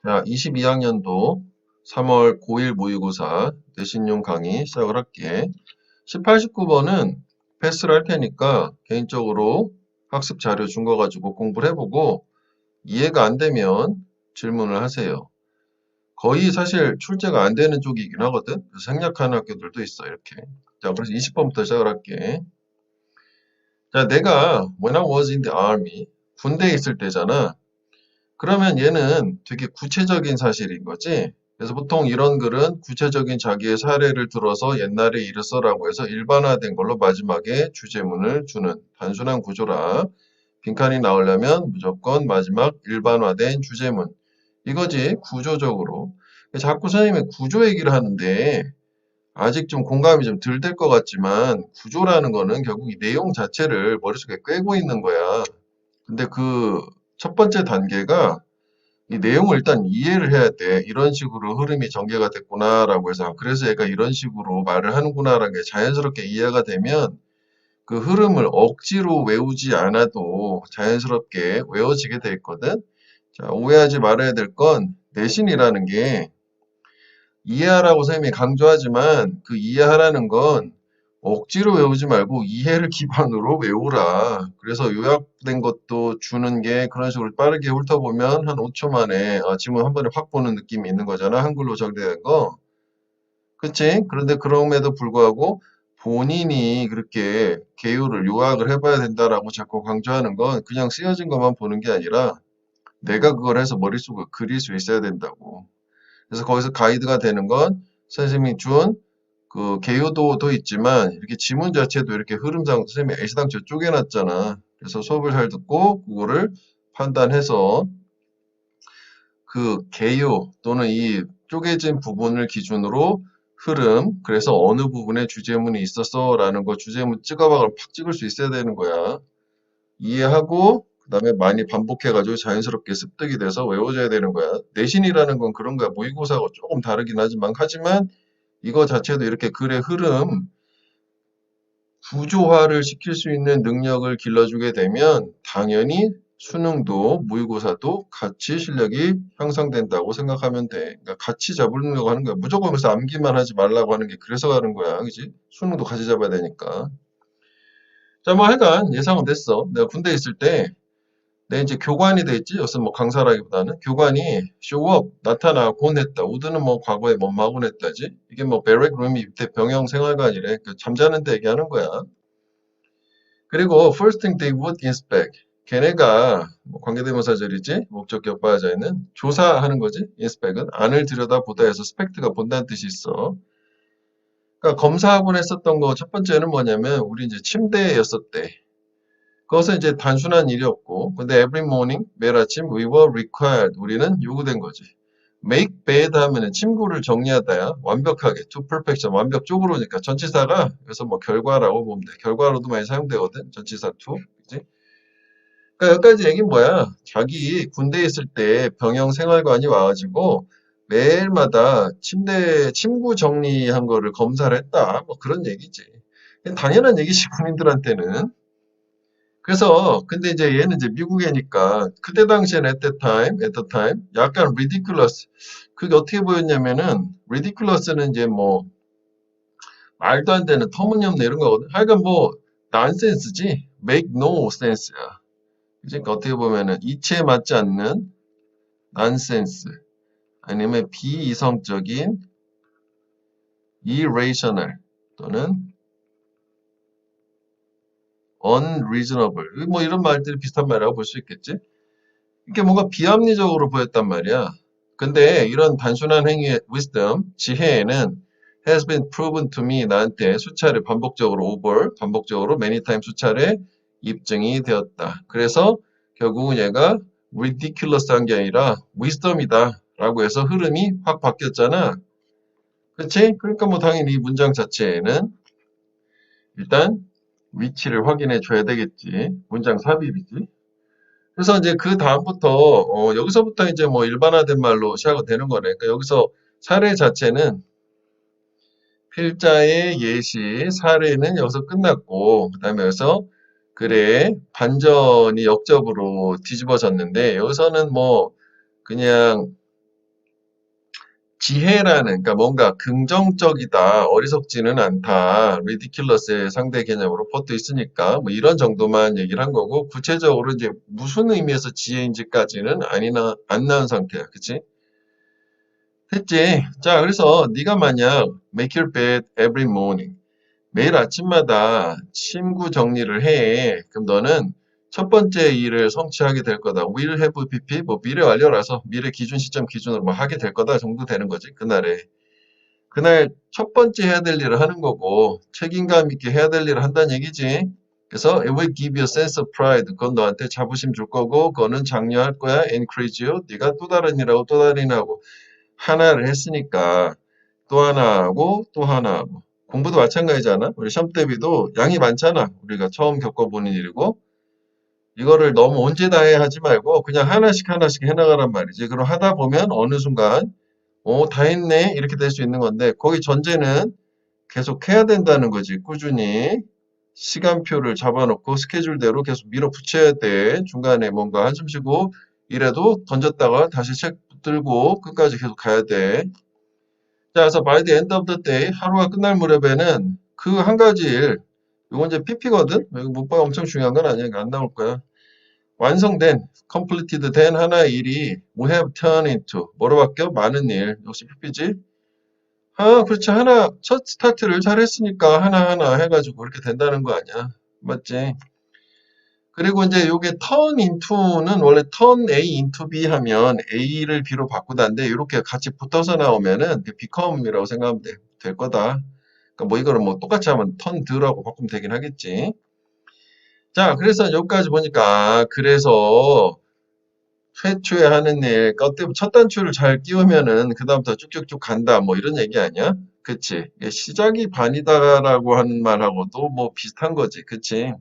자, 22학년도 3월 고1 모의고사 내신용 강의 시작을 할게. 18, 19번은 패스를 할 테니까 개인적으로 학습 자료 준 거 가지고 공부를 해보고 이해가 안 되면 질문을 하세요. 거의 사실 출제가 안 되는 쪽이긴 하거든. 그래서 생략하는 학교들도 있어, 이렇게. 자, 그래서 20번부터 시작을 할게. 자, 내가 when I was in the army, 군대에 있을 때잖아. 그러면 얘는 되게 구체적인 사실인 거지. 그래서 보통 이런 글은 구체적인 자기의 사례를 들어서 옛날의 일을 써라고 해서 일반화된 걸로 마지막에 주제문을 주는 단순한 구조라. 빈칸이 나오려면 무조건 마지막 일반화된 주제문. 이거지, 구조적으로. 자꾸 선생님이 구조 얘기를 하는데 아직 좀 공감이 좀 덜 될 것 같지만 구조라는 거는 결국 이 내용 자체를 머릿속에 꿰고 있는 거야. 근데 그 첫 번째 단계가 이 내용을 일단 이해를 해야 돼. 이런 식으로 흐름이 전개가 됐구나라고 해서 그래서 얘가 이런 식으로 말을 하는구나라는 게 자연스럽게 이해가 되면 그 흐름을 억지로 외우지 않아도 자연스럽게 외워지게 돼 있거든. 자, 오해하지 말아야 될 건 내신이라는 게 이해하라고 선생님이 강조하지만 그 이해하라는 건 억지로 외우지 말고 이해를 기반으로 외우라. 그래서 요약된 것도 주는 게 그런 식으로 빠르게 훑어보면 한 5초 만에 지문 한 번에 확 보는 느낌이 있는 거잖아. 한글로 정리된 거. 그치? 그런데 그럼에도 불구하고 본인이 그렇게 개요를 요약을 해봐야 된다라고 자꾸 강조하는 건 그냥 쓰여진 것만 보는 게 아니라 내가 그걸 해서 머릿속에 그릴 수 있어야 된다고. 그래서 거기서 가이드가 되는 건 선생님이 준 그 개요도도 있지만 이렇게 지문 자체도 이렇게 흐름상 선생님이 A시당초 쪼개놨잖아. 그래서 수업을 잘 듣고 그거를 판단해서 그 개요 또는 이 쪼개진 부분을 기준으로 흐름, 그래서 어느 부분에 주제문이 있었어 라는 거 주제문 찍어봐 팍 찍을 수 있어야 되는 거야. 이해하고 그 다음에 많이 반복해가지고 자연스럽게 습득이 돼서 외워져야 되는 거야. 내신이라는 건 그런 거야. 모의고사가 조금 다르긴 하지만 이거 자체도 이렇게 글의 흐름, 구조화를 시킬 수 있는 능력을 길러주게 되면 당연히 수능도 모의고사도 같이 실력이 향상된다고 생각하면 돼. 그러니까 같이 잡으려고 하는 거야. 무조건 그래서 암기만 하지 말라고 하는 게 그래서 하는 거야. 그지? 수능도 같이 잡아야 되니까. 자, 뭐 하여간 예상은 됐어. 내가 군대 있을 때 내 이제 교관이 돼 있지. 여기서 뭐 강사라기보다는 교관이 쇼업 나타나곤 했다. 우드는 뭐 과거에 뭐마곤 했다지. 이게 뭐 베렉룸이 이때 병영 생활관이래. 그 잠자는 데 얘기하는 거야. 그리고 first thing they would inspect. 걔네가 뭐 관계대명사절이지. 목적격 바야자에는 조사하는 거지. inspect은 안을 들여다보다 해서 스펙트가 본다는 뜻이 있어. 그러니까 검사하곤 했었던 거 첫 번째는 뭐냐면 우리 이제 침대였었대. 그것은 이제 단순한 일이었고, 근데 every morning, 매일 아침, we were required, 우리는 요구된 거지. make bed 하면은 침구를 정리하다야, 완벽하게, to perfection, 완벽적으로니까, 전치사가, 그래서 뭐 결과라고 보면 돼. 결과로도 많이 사용되거든, 전치사 to. 그지? 그러니까 여기까지 얘기는 뭐야? 자기 군대에 있을 때 병영 생활관이 와가지고, 매일마다 침구 정리한 거를 검사를 했다. 뭐 그런 얘기지. 당연한 얘기지, 군인들한테는. 그래서 근데 이제 얘는 이제 미국이니까 그때 당시에는 at the time 약간 ridiculous. 그게 어떻게 보였냐면은 ridiculous는 이제 뭐 말도 안 되는 터무니없는 이런 거거든. 하여간 뭐 nonsense지. make no sense야. 그러니까 어떻게 보면은 이치에 맞지 않는 nonsense 아니면 비이성적인 irrational 또는 unreasonable 뭐 이런 말들이 비슷한 말이라고 볼 수 있겠지. 이게 뭔가 비합리적으로 보였단 말이야. 근데 이런 단순한 행위의 wisdom, 지혜에는 has been proven to me, 나한테 수차례 반복적으로 반복적으로 many times 수차례 입증이 되었다. 그래서 결국은 얘가 ridiculous한 게 아니라 wisdom이다 라고 해서 흐름이 확 바뀌었잖아. 그치? 그러니까 뭐 당연히 이 문장 자체에는 일단 위치를 확인해 줘야 되겠지. 문장 삽입이지. 그래서 이제 그 다음부터 여기서부터 이제 뭐 일반화된 말로 시작이 되는 거네. 그러니까 여기서 사례 자체는 필자의 예시, 사례는 여기서 끝났고 그다음에 여기서 그래 반전이 역접으로 뒤집어졌는데 여기서는 뭐 그냥 지혜라는, 그러니까 뭔가 긍정적이다, 어리석지는 않다, ridiculous의 상대 개념으로 포트 있으니까 뭐 이런 정도만 얘기를 한 거고, 구체적으로 이제 무슨 의미에서 지혜인지까지는 안 나온 상태야. 그치? 했지. 자, 그래서 네가 만약 make your bed every morning, 매일 아침마다 침구 정리를 해. 그럼 너는 첫 번째 일을 성취하게 될 거다. will have pp, 뭐 미래 완료라서 미래 기준 시점 기준으로 뭐 하게 될 거다 정도 되는 거지. 그날에. 그날 첫 번째 해야 될 일을 하는 거고 책임감 있게 해야 될 일을 한다는 얘기지. 그래서 it will give you a sense of pride. 그건 너한테 자부심 줄 거고 그거는 장려할 거야. encourage you. 네가 또 다른 일하고 또 다른 일하고 하나를 했으니까 또 하나 하고 또 하나 하고 공부도 마찬가지잖아. 우리 시험 대비도 양이 많잖아. 우리가 처음 겪어보는 일이고 이거를 너무 언제 다 해야 하지 말고 그냥 하나씩 하나씩 해나가란 말이지. 그럼 하다 보면 어느 순간 다 했네 이렇게 될 수 있는 건데 거기 전제는 계속 해야 된다는 거지. 꾸준히 시간표를 잡아놓고 스케줄대로 계속 밀어붙여야 돼. 중간에 뭔가 한숨 쉬고 이래도 던졌다가 다시 책 붙들고 끝까지 계속 가야 돼. 자, 그래서 by the end of the day, 하루가 끝날 무렵에는 그 한 가지 일, 이건 이제 PP거든? 이거 문법 엄청 중요한 건 아니야. 안 나올 거야. 완성된, completed 된 하나의 일이 we have turned into, 뭐로 바뀌어? 많은 일. 역시 PP지? 아, 그렇지. 하나, 첫 스타트를 잘 했으니까 하나하나 해가지고 그렇게 된다는 거 아니야. 맞지? 그리고 이제 요게 turn into는 원래 turn A into B 하면 A를 B로 바꾸다인데 이렇게 같이 붙어서 나오면은 become이라고 생각하면 될 거다. 그러니까 뭐 이거를 뭐 똑같이 하면 turn do라고 바꾸면 되긴 하겠지. 자, 그래서 여기까지 보니까 그래서 최초에 하는 일, 그때 첫 단추를 잘 끼우면은 그다음부터 쭉쭉쭉 간다. 뭐 이런 얘기 아니야? 그치? 시작이 반이다라고 하는 말하고도 뭐 비슷한 거지. 그치?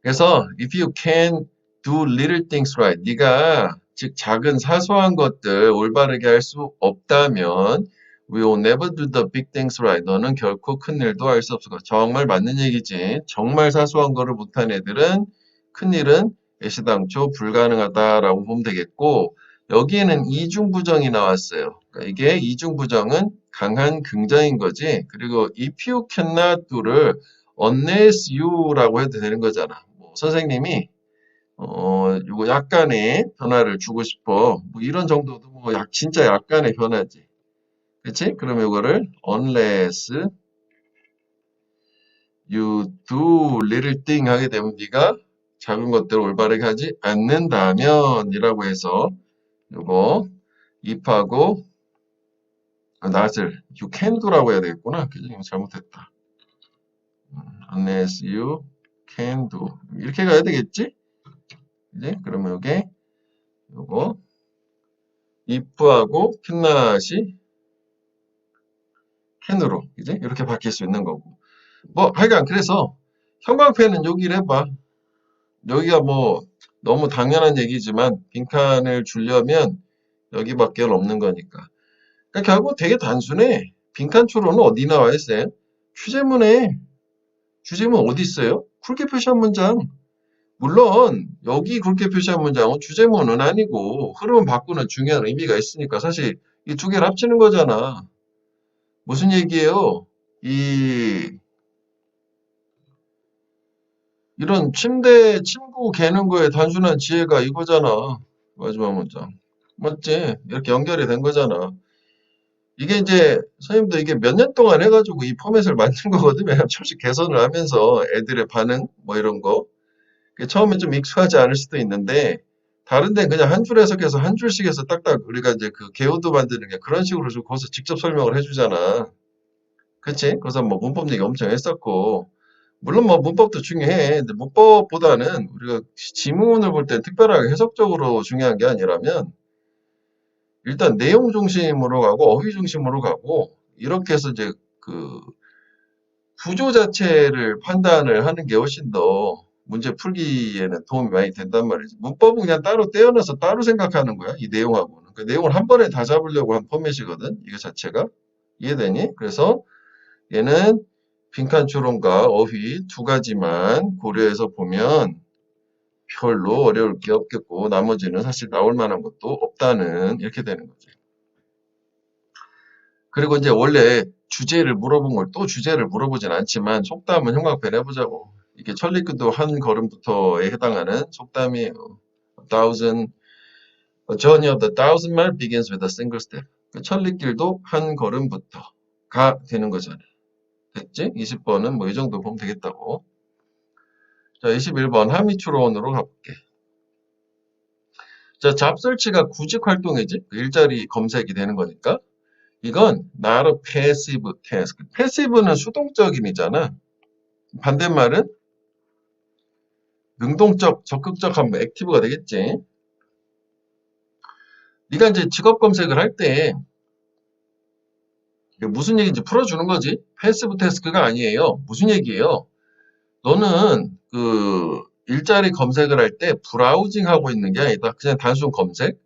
그래서 if you can do little things right, 네가 즉 작은 사소한 것들 올바르게 할 수 없다면 we will never do the big things right. 너는 결코 큰 일도 할 수 없을 거야. 정말 맞는 얘기지. 정말 사소한 거를 못한 애들은 큰 일은 애시당초 불가능하다라고 보면 되겠고 여기에는 이중부정이 나왔어요. 그러니까 이게 이중부정은 강한 긍정인 거지. 그리고 if you cannot do를 unless you라고 해도 되는 거잖아. 뭐 선생님이 이거 약간의 변화를 주고 싶어. 뭐 이런 정도도 뭐 진짜 약간의 변화지. 그치? 그럼 이거를 unless you do little thing 하게 되면 네가 작은 것들을 올바르게 하지 않는다면 이라고 해서 이거 if하고 not을 you can do라고 해야 되겠구나. 그지? 이거 잘못했다. unless you can do 이렇게 가야 되겠지? 이제 그러면 요게 요거 if하고 cannot이 can으로 이제 이렇게 바뀔 수 있는 거고 뭐 하여간 그래서 형광펜은 여기를 해봐. 여기가 뭐 너무 당연한 얘기지만 빈칸을 주려면 여기밖에 없는 거니까. 그러니까 결국 되게 단순해. 빈칸 추론은 어디 나와 있어요? 주제문에. 주제문 어디 있어요? 굵게 표시한 문장. 물론 여기 굵게 표시한 문장은 주제문은 아니고 흐름 바꾸는 중요한 의미가 있으니까 사실 이 두 개를 합치는 거잖아. 무슨 얘기예요? 이런 침구 개는 거에 단순한 지혜가 이거잖아. 마지막 문장. 맞지? 이렇게 연결이 된 거잖아. 이게 이제 선생님도 이게 몇 년 동안 해가지고 이 포맷을 만든 거거든. 왜냐면 조금씩 개선을 하면서 애들의 반응 뭐 이런 거. 처음에 좀 익숙하지 않을 수도 있는데 다른 데는 그냥 한 줄 해석해서 한 줄씩 해서 딱딱 우리가 이제 그 개요도 만드는 게 그런 식으로 좀 거기서 직접 설명을 해주잖아. 그치? 그래서 뭐 문법 얘기 엄청 했었고 물론 뭐 문법도 중요해. 근데 문법보다는 우리가 지문을 볼 때 특별하게 해석적으로 중요한 게 아니라면 일단 내용 중심으로 가고 어휘 중심으로 가고 이렇게 해서 이제 그 구조 자체를 판단을 하는 게 훨씬 더 문제 풀기에는 도움이 많이 된단 말이지. 문법은 그냥 따로 떼어내서 따로 생각하는 거야. 이 내용하고는. 그 내용을 한 번에 다 잡으려고 한 포맷이거든. 이거 자체가. 이해되니? 그래서 얘는 빈칸 추론과 어휘 두 가지만 고려해서 보면 별로 어려울 게 없겠고 나머지는 사실 나올 만한 것도 없다는 이렇게 되는 거죠. 그리고 이제 원래 주제를 물어본 걸 또 주제를 물어보진 않지만 속담은 형광펜 해보자고. 이게 천리길도 한 걸음부터에 해당하는 속담이에요. A journey of the thousand mile begins with a single step. 그 천리길도 한 걸음부터가 되는 거잖아. 됐지? 20번은 뭐 이 정도 보면 되겠다고. 자, 21번 함의추론으로 가볼게. 자, 잡설치가 구직 활동이지? 그 일자리 검색이 되는 거니까. 이건 not a passive task. 패시브는 수동적인이잖아. 반대말은 능동적, 적극적 하면 액티브가 되겠지. 네가 이제 직업 검색을 할 때 무슨 얘기인지 풀어주는 거지. 패시브 태스크가 아니에요. 무슨 얘기예요? 너는 그 일자리 검색을 할 때 브라우징 하고 있는 게 아니다. 그냥 단순 검색.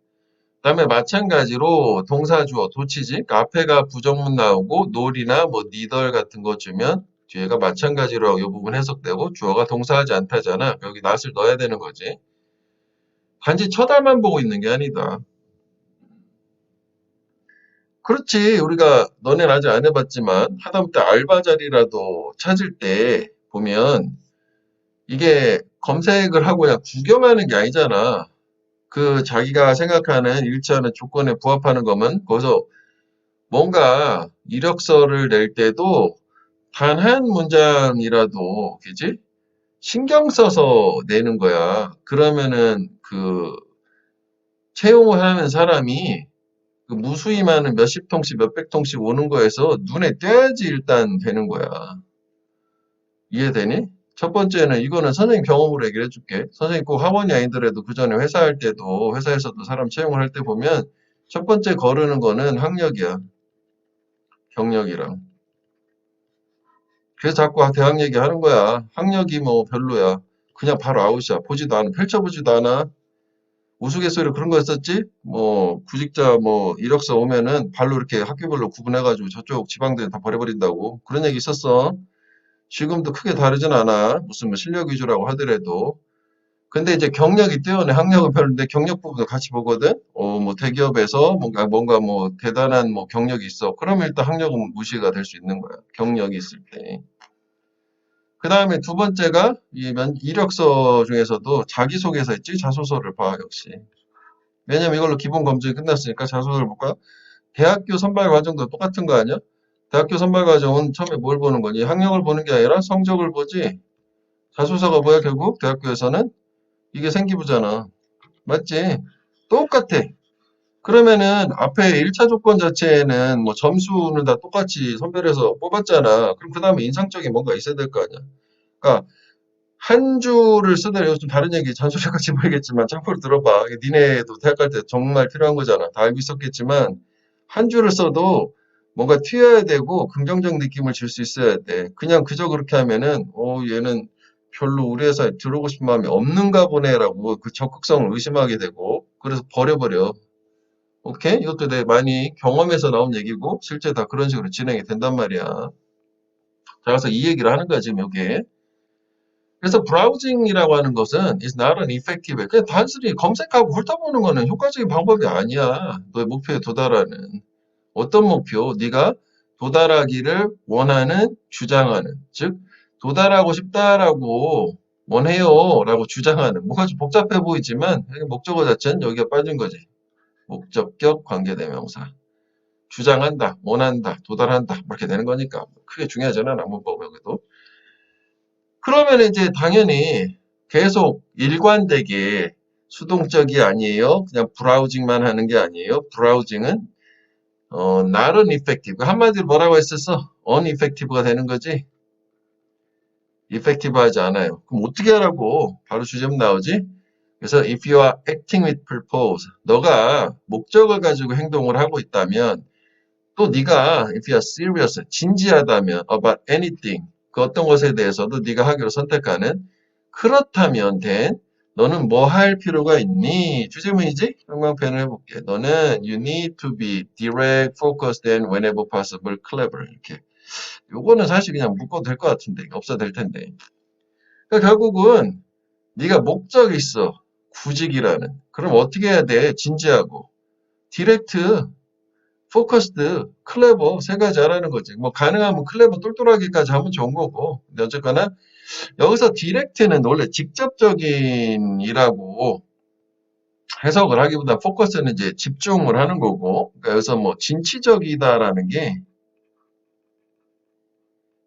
그다음에 마찬가지로 동사주어 도치지. 그러니까 앞에가 부정문 나오고 놀이나 뭐 니덜 같은 거 주면 뒤에가 마찬가지로 이 부분 해석되고 주어가 동사하지 않다잖아. 여기 낫을 넣어야 되는 거지. 단지 쳐다만 보고 있는 게 아니다. 그렇지. 우리가 너네는 아직 안 해봤지만 하다못해 알바 자리라도 찾을 때 보면 이게 검색을 하고 그냥 구경하는 게 아니잖아. 그 자기가 생각하는 일치하는 조건에 부합하는 거면 거기서 뭔가 이력서를 낼 때도 단 한 문장이라도 그지? 신경 써서 내는 거야. 그러면은 그 채용을 하는 사람이 그 무수히 많은 몇십 통씩 몇백 통씩 오는 거에서 눈에 띄어야지 일단 되는 거야. 이해되니? 첫 번째는 이거는 선생님 경험으로 얘기를 해줄게. 선생님 꼭 학원이 아니더라도 그 전에 회사 할 때도 회사에서도 사람 채용을 할 때 보면 첫 번째 거르는 거는 학력이야. 경력이랑. 그래서 자꾸 대학 얘기하는 거야. 학력이 뭐 별로야. 그냥 바로 아웃이야. 보지도 않아. 펼쳐보지도 않아. 우스갯소리로 그런 거 했었지? 뭐 구직자 뭐 이력서 오면은 발로 이렇게 학교별로 구분해가지고 저쪽 지방대에 다 버려버린다고. 그런 얘기 있었어. 지금도 크게 다르진 않아. 무슨 뭐 실력 위주라고 하더라도. 근데 이제 경력이 뛰어내. 학력은 별론데 경력 부분도 같이 보거든. 뭐 대기업에서 뭔가 뭐 대단한 뭐 경력이 있어. 그러면 일단 학력은 무시가 될 수 있는 거야. 경력이 있을 때. 그 다음에 두 번째가 이력서 중에서도 자기소개서 있지? 자소서를 봐, 역시. 왜냐면 이걸로 기본 검증이 끝났으니까 자소서를 볼까? 대학교 선발 과정도 똑같은 거 아니야? 대학교 선발 과정은 처음에 뭘 보는 거니? 학력을 보는 게 아니라 성적을 보지. 자소서가 뭐야, 결국? 대학교에서는? 이게 생기부잖아. 맞지? 똑같아. 그러면은 앞에 1차 조건 자체에는 뭐 점수는 다 똑같이 선별해서 뽑았잖아. 그럼 그 다음에 인상적인 뭔가 있어야 될 거 아니야. 그러니까 한 줄을 쓰더라도 좀 다른 얘기 잔소리할지 모르겠지만 참고로 들어봐. 니네도 대학 갈 때 정말 필요한 거잖아. 다 알고 있었겠지만 한 줄을 써도 뭔가 튀어야 되고 긍정적 느낌을 줄 수 있어야 돼. 그냥 그저 그렇게 하면은 얘는 별로 우리 회사에 들어오고 싶은 마음이 없는가 보네라고 그 적극성을 의심하게 되고 그래서 버려버려. 오케이? 이것도 내 많이 경험에서 나온 얘기고 실제 다 그런 식으로 진행이 된단 말이야. 자, 그래서 이 얘기를 하는 거야 지금 여기에. 그래서 브라우징이라고 하는 것은 is not an effective. 그냥 단순히 검색하고 훑어보는 거는 효과적인 방법이 아니야. 너의 목표에 도달하는. 어떤 목표? 네가 도달하기를 원하는, 주장하는. 즉, 도달하고 싶다라고 원해요 라고 주장하는. 뭐가 좀 복잡해 보이지만 목적어 자체는 여기가 빠진 거지. 목적격 관계대명사. 주장한다, 원한다, 도달한다 이렇게 되는 거니까 크게 중요하지 않아. 문법에도. 그러면 이제 당연히 계속 일관되게 수동적이 아니에요. 그냥 브라우징만 하는 게 아니에요. 브라우징은 not an effective. 한마디로 뭐라고 했었어? uneffective가 되는 거지. effective하지 않아요. 그럼 어떻게 하라고? 바로 주제문 나오지? 그래서 if you are acting with purpose, 너가 목적을 가지고 행동을 하고 있다면 또 네가 if you are serious, 진지하다면 about anything, 그 어떤 것에 대해서도 네가 하기로 선택하는 그렇다면 then 너는 뭐 할 필요가 있니? 주제문이지? 형광펜을 해볼게. 너는 you need to be direct, focused, and whenever possible, clever. 이렇게. 요거는 사실 그냥 묶어도 될 것 같은데 없어도 될 텐데. 그러니까 결국은 네가 목적이 있어. 구직이라는. 그럼 어떻게 해야 돼? 진지하고. 디렉트, 포커스드, 클레버 세 가지 하라는 거지. 뭐 가능하면 클레버 똘똘하기까지 하면 좋은 거고. 근데 어쨌거나 여기서 디렉트는 원래 직접적인이라고 해석을 하기보다 포커스는 이제 집중을 하는 거고. 그러니까 여기서 뭐 진취적이다라는 게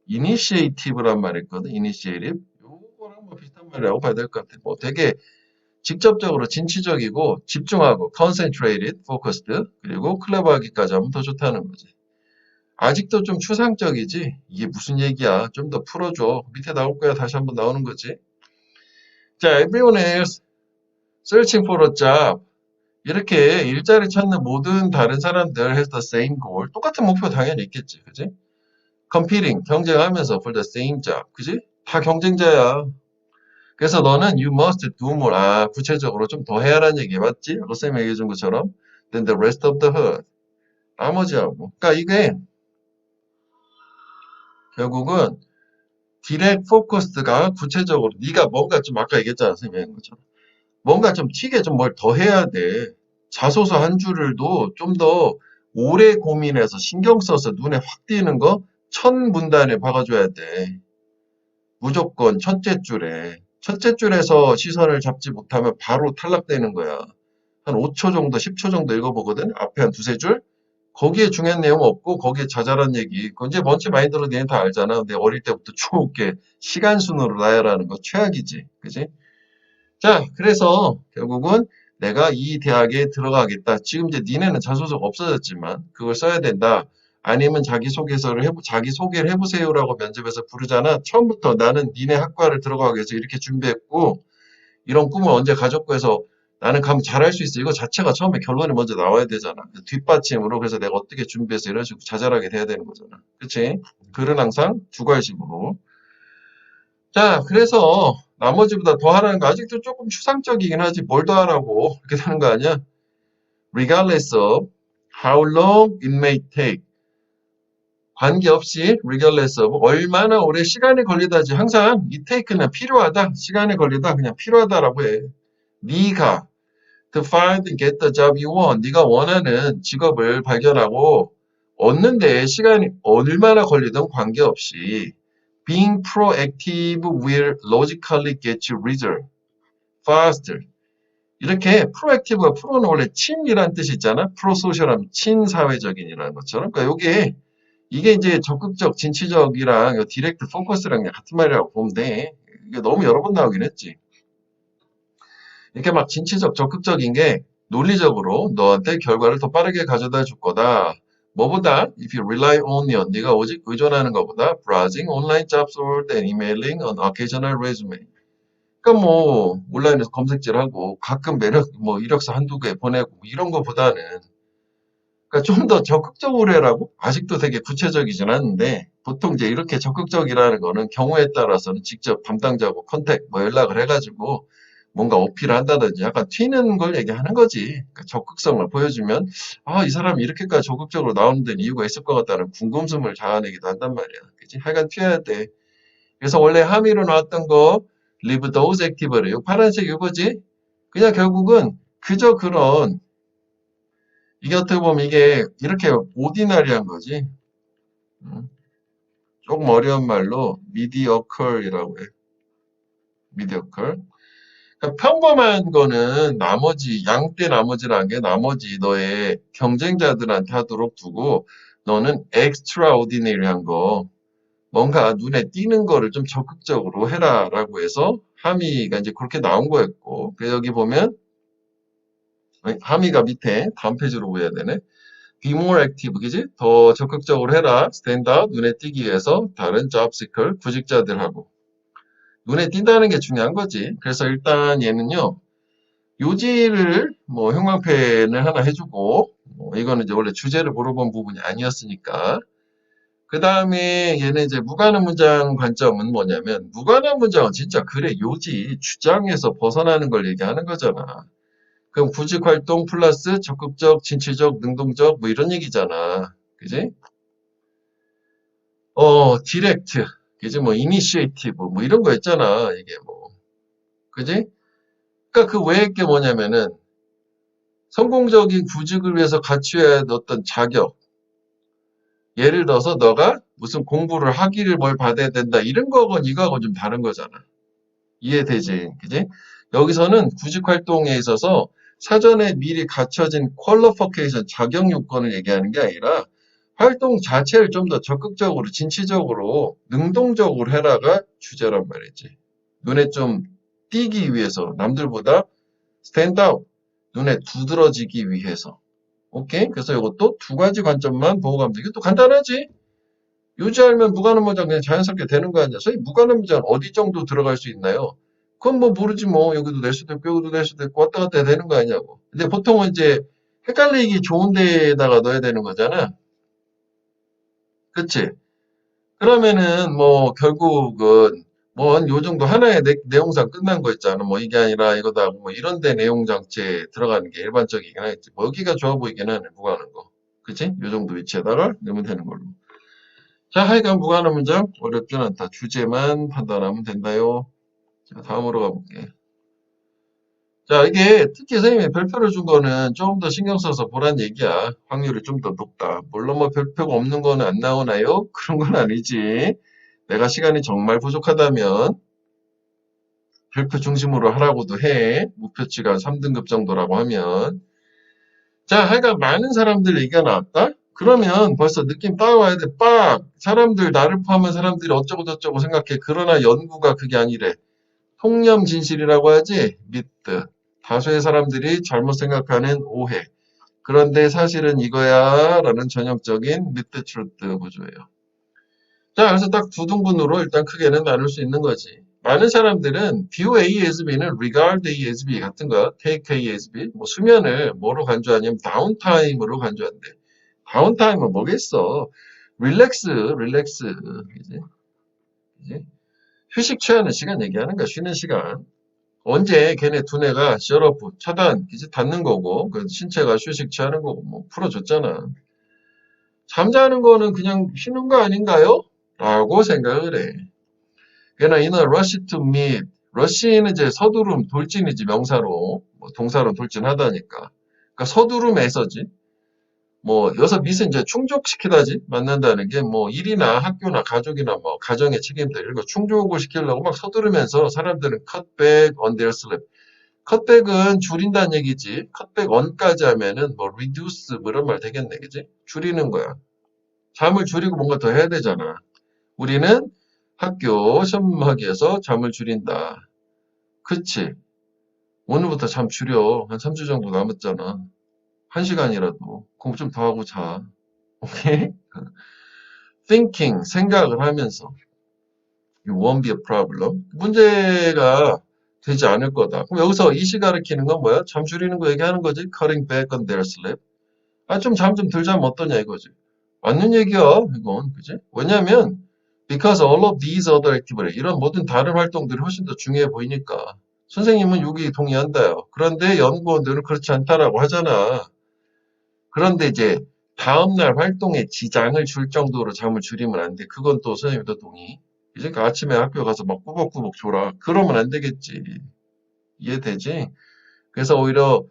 이니시에이티브란 말이 있거든. 이니시에이티브. 요거랑 뭐 비슷한 말이라고 봐야 될 것 같아. 뭐 되게 직접적으로 진취적이고 집중하고 concentrated, focused 그리고 클레버하기까지 하면 더 좋다는 거지. 아직도 좀 추상적이지? 이게 무슨 얘기야? 좀 더 풀어줘. 밑에 나올 거야. 다시 한번 나오는 거지. 자, everyone is searching for a job. 이렇게 일자리 찾는 모든 다른 사람들 has the same goal. 똑같은 목표 당연히 있겠지. 그지? competing, 경쟁하면서 for the same job. 그지? 다 경쟁자야. 그래서 너는 you must do more. 아, 구체적으로 좀 더 해야라는 얘기 맞지? 로쌤이 얘기해 준 것처럼. Then the rest of the herd. 나머지하고. 그러니까 이게 결국은 디렉 포커스가 구체적으로 네가 뭔가 좀 아까 얘기했잖아. 선생님이 얘기한 것처럼. 뭔가 좀 튀게 좀 뭘 더 해야 돼. 자소서 한 줄을도 좀 더 오래 고민해서 신경 써서 눈에 확 띄는 거 천 문단에 박아줘야 돼. 무조건 첫째 줄에. 첫째 줄에서 시선을 잡지 못하면 바로 탈락되는 거야. 한 5초 정도, 10초 정도 읽어보거든. 앞에 한 두세 줄. 거기에 중요한 내용 없고 거기에 자잘한 얘기. 그건 이제 먼치 마인드로 얘는 다 알잖아. 근데 어릴 때부터 쭉 이렇게 시간 순으로 나열하는 거 최악이지. 그지? 자, 그래서 결국은 내가 이 대학에 들어가겠다. 지금 이제 니네는 자소서가 없어졌지만 그걸 써야 된다. 아니면 자기소개를 해보세요라고 면접에서 부르잖아. 처음부터 나는 니네 학과를 들어가기 위해서 이렇게 준비했고 이런 꿈을 언제 가졌고 해서 나는 가면 잘할 수 있어. 이거 자체가 처음에 결론이 먼저 나와야 되잖아. 뒷받침으로 그래서 내가 어떻게 준비해서 이런 식으로 자잘하게 돼야 되는 거잖아. 그치? 글은 항상 두괄식으로. 자, 그래서 나머지보다 더 하라는 거 아직도 조금 추상적이긴 하지. 뭘 더 하라고. 이렇게 되는 거 아니야? Regardless of how long it may take. 관계없이 regardless of 얼마나 오래 시간이 걸리다지. 항상 이 take는 필요하다. 시간이 걸리다. 그냥 필요하다라고 해. 네가 to find and get the job you want. 네가 원하는 직업을 발견하고 얻는데 시간이 얼마나 걸리든 관계없이 being proactive will logically get you result faster. 이렇게 프로액티브가 프로는 원래 친이라는 뜻이 있잖아. 프로소셜하면 친사회적인이라는 것처럼. 그러니까 이게 이제 적극적, 진취적이랑 디렉트 포커스랑 같은 말이라고 보면 돼. 이게 너무 여러 번 나오긴 했지. 이렇게 막 진취적, 적극적인 게 논리적으로 너한테 결과를 더 빠르게 가져다 줄 거다. 뭐보다 if you rely only on 네가 오직 의존하는 것보다 browsing online jobs or then emailing an occasional resume. 그러니까 뭐 온라인에서 검색질하고 가끔 매력 뭐 이력서 한두 개 보내고 뭐 이런 거보다는 그러니까 좀 더 적극적으로 해라고 아직도 되게 구체적이진 않은데 보통 이제 이렇게 적극적이라는 거는 경우에 따라서는 직접 담당자하고 컨택 뭐 연락을 해가지고 뭔가 어필을 한다든지 약간 튀는 걸 얘기하는 거지. 그러니까 적극성을 보여주면 아, 이 사람이 이렇게까지 적극적으로 나오는 데는 이유가 있을 것 같다는 궁금증을 자아내기도 한단 말이야. 그치? 하여간 튀어야 돼. 그래서 원래 함의로 나왔던 거 leave those active를 이 파란색 이거지? 그냥 결국은 그저 그런 이게 어떻게 보면 이게 이렇게 오디나리한 거지. 조금 어려운 말로 mediocre이라고 해. mediocre. 그러니까 평범한 거는 나머지 양대 나머지라는 게 나머지 너의 경쟁자들한테 하도록 두고 너는 extraordinary한 거 뭔가 눈에 띄는 거를 좀 적극적으로 해라라고 해서 함의가 이제 그렇게 나온 거였고 그래서 여기 보면 함의가 밑에 다음 페이지로 보여야 되네. Be more active, 그지? 더 적극적으로 해라. Stand out, 눈에 띄기 위해서 다른 job seeker, 구직자들하고 눈에 띈다는 게 중요한 거지. 그래서 일단 얘는요. 요지를 뭐 형광펜을 하나 해주고 이거는 이제 원래 주제를 물어본 부분이 아니었으니까 그 다음에 얘는 이제 무관한 문장 관점은 뭐냐면 무관한 문장은 진짜 그래 요지 주장에서 벗어나는 걸 얘기하는 거잖아. 그럼 구직 활동 플러스 적극적, 진취적, 능동적 뭐 이런 얘기잖아. 그지? 디렉트, 그지? 뭐 이니시에이티브 뭐 이런 거 있잖아. 이게 뭐. 그지? 그러니까 그 외의 게 뭐냐면은 성공적인 구직을 위해서 갖춰야 할 어떤 자격. 예를 들어서 너가 무슨 공부를 학위를 뭘 받아야 된다. 이런 거건 이거하고 좀 다른 거잖아. 이해되지? 그지? 여기서는 구직 활동에 있어서 사전에 미리 갖춰진 퀄리피케이션 자격 요건을 얘기하는 게 아니라 활동 자체를 좀 더 적극적으로 진취적으로 능동적으로 해라가 주제란 말이지. 눈에 좀 띄기 위해서 남들보다 스탠드아웃 눈에 두드러지기 위해서. 오케이? 그래서 이것도 두 가지 관점만 보고 가면 돼. 이게 또 간단하지? 유지하면 무관한문장 그냥 자연스럽게 되는 거 아니야.所以무관한문장 어디 정도 들어갈 수 있나요? 그건 뭐 모르지 뭐. 여기도 낼 수도 있고 여기도 낼 수도 있고 왔다 갔다 해야 되는 거 아니냐고. 근데 보통은 이제 헷갈리기 좋은 데에다가 넣어야 되는 거잖아. 그치? 그러면은 뭐 결국은 뭐 요 정도 하나의 내용상 끝난 거 있잖아. 뭐 이게 아니라 이거다. 뭐 이런 데 내용 장치에 들어가는 게 일반적이긴 하겠지. 뭐 여기가 좋아 보이긴 하네. 무관한 거. 그치? 요 정도 위치에다가 넣으면 되는 걸로. 자, 하여간 무관한 문장 어렵진 않다. 주제만 판단하면 된다요. 자, 다음으로 가볼게. 자, 이게 특히 선생님이 별표를 준 거는 조금 더 신경 써서 보란 얘기야. 확률이 좀 더 높다. 물론 뭐 별표가 없는 거는 안 나오나요? 그런 건 아니지. 내가 시간이 정말 부족하다면 별표 중심으로 하라고도 해. 목표치가 한 3등급 정도라고 하면. 자, 하여간 많은 사람들 얘기가 나왔다? 그러면 벌써 느낌 따와야 돼. 빡! 사람들, 나를 포함한 사람들이 어쩌고저쩌고 생각해. 그러나 연구가 그게 아니래. 통념 진실이라고 하지? 미트. 다수의 사람들이 잘못 생각하는 오해. 그런데 사실은 이거야 라는 전형적인 미트 트루트 구조예요. 자, 그래서 딱 두 등분으로 일단 크게는 나눌 수 있는 거지. 많은 사람들은 view A as B는 regard A as B 같은 거, take A as B, 뭐 수면을 뭐로 간주하냐면 다운타임으로 간주한대. 다운타임은 뭐겠어? 릴렉스, 그지? 그지? 휴식 취하는 시간 얘기하는 거야, 쉬는 시간. 언제 걔네 두뇌가 셧오프, 차단, 그지? 닫는 거고, 그 신체가 휴식 취하는 거고, 뭐 풀어줬잖아. 잠자는 거는 그냥 쉬는 거 아닌가요? 라고 생각을 해. 그러나 in a rush to meet, rush는 이제 서두름, 돌진이지 명사로, 뭐 동사로 돌진하다니까. 그러니까 서두름에서지. 뭐 여기서 meet은 이제 충족시키다지 만난다는 게 뭐 일이나 학교나 가족이나 뭐 가정의 책임들 이런 거 충족을 시키려고 막 서두르면서 사람들은 cut back on their sleep. 컷백은 줄인다는 얘기지. 컷백 on까지 하면은 뭐 reduce 뭐 이런 말 되겠네, 그지? 줄이는 거야. 잠을 줄이고 뭔가 더 해야 되잖아. 우리는 학교 시험하기 위해서 잠을 줄인다. 그치? 오늘부터 잠 줄여. 한 3주 정도 남았잖아. 1시간이라도. 공부 좀 더 하고 자. 오케이? thinking, 생각을 하면서. It won't be a problem. 문제가 되지 않을 거다. 그럼 여기서 이시 가리키는 건 뭐야? 잠 줄이는 거 얘기하는 거지. Cutting back on their sleep. 아, 좀 잠 좀 덜 자면 어떠냐 이거지. 맞는 얘기야, 이건. 그지? 왜냐면, because all of these other activities, 이런 모든 다른 활동들이 훨씬 더 중요해 보이니까. 선생님은 여기 동의한다요. 그런데 연구원들은 그렇지 않다라고 하잖아. 그런데 이제, 다음날 활동에 지장을 줄 정도로 잠을 줄이면 안 돼. 그건 또 선생님도 동의. 이제 그 아침에 학교 가서 막 꾸벅꾸벅 졸아. 그러면 안 되겠지. 이해되지? 그래서 오히려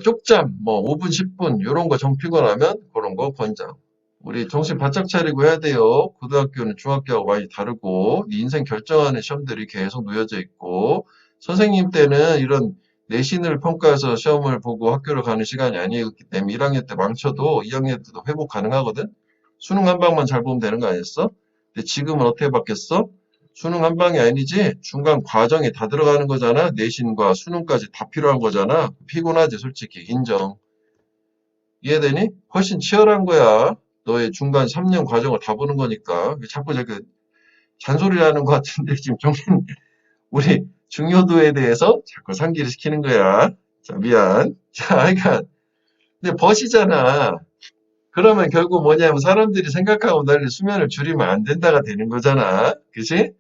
쪽잠, 뭐 5분, 10분 이런 거 정 피곤하면 그런 거 권장. 우리 정신 바짝 차리고 해야 돼요. 고등학교는 중학교하고 많이 다르고 인생 결정하는 시험들이 계속 놓여져 있고 선생님 때는 이런 내신을 평가해서 시험을 보고 학교를 가는 시간이 아니었기 때문에 1학년 때 망쳐도 2학년 때도 회복 가능하거든. 수능 한 방만 잘 보면 되는 거 아니었어? 근데 지금은 어떻게 바뀌었어? 수능 한 방이 아니지 중간 과정에 다 들어가는 거잖아. 내신과 수능까지 다 필요한 거잖아. 피곤하지 솔직히 인정. 이해되니? 훨씬 치열한 거야. 너의 중간 3년 과정을 다 보는 거니까. 자꾸 저그 잔소리를 하는 것 같은데 지금 정신 우리 중요도에 대해서 자꾸 상기를 시키는 거야. 자 미안. 자 그러니까 근데 벗이잖아. 그러면 결국 뭐냐면 사람들이 생각하고 달리 수면을 줄이면 안 된다가 되는 거잖아. 그치?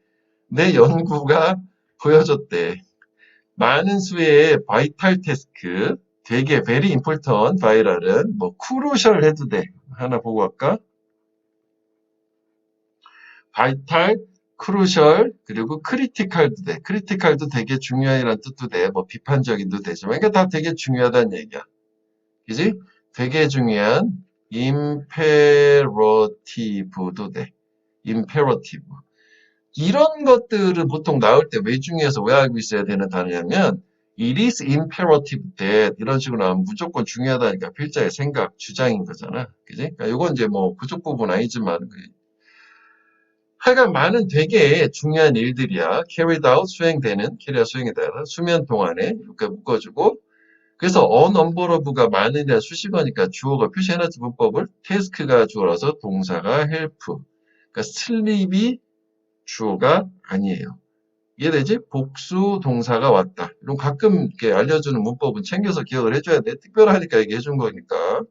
내 연구가 보여줬대. 많은 수의 바이탈 태스크, 되게 very important 바이럴은 뭐 crucial 해도 돼. 하나 보고 갈까? 바이탈, crucial, 그리고 critical도 돼. critical도 되게 중요한이라는 뜻도 돼. 뭐 비판적인도 되지만 이게 다 되게 중요하다는 얘기야. 그지? 되게 중요한 imperative도 돼. imperative. 이런 것들은 보통 나올 때 왜 중요해서 왜 알고 있어야 되는 단어냐면 it is imperative that 이런 식으로 나오면 무조건 중요하다니까 필자의 생각, 주장인 거잖아. 그지? 그러니까 이건 이제 뭐 그쪽 부분 아니지만 하여간 많은 되게 중요한 일들이야. carried out, 수행되는, 캐리아 수행에 따라 수면 동안에 이렇게 묶어주고 그래서 언엄버러브가 많은 데 수식어니까 주어가 표시해놨지 문법을 태스크가 주어라서 동사가 help 그러니까 슬립이 주어가 아니에요. 이해되지? 복수 동사가 왔다. 이런 가끔 이렇게 알려주는 문법은 챙겨서 기억을 해줘야 돼. 특별하니까 얘기해 준 거니까.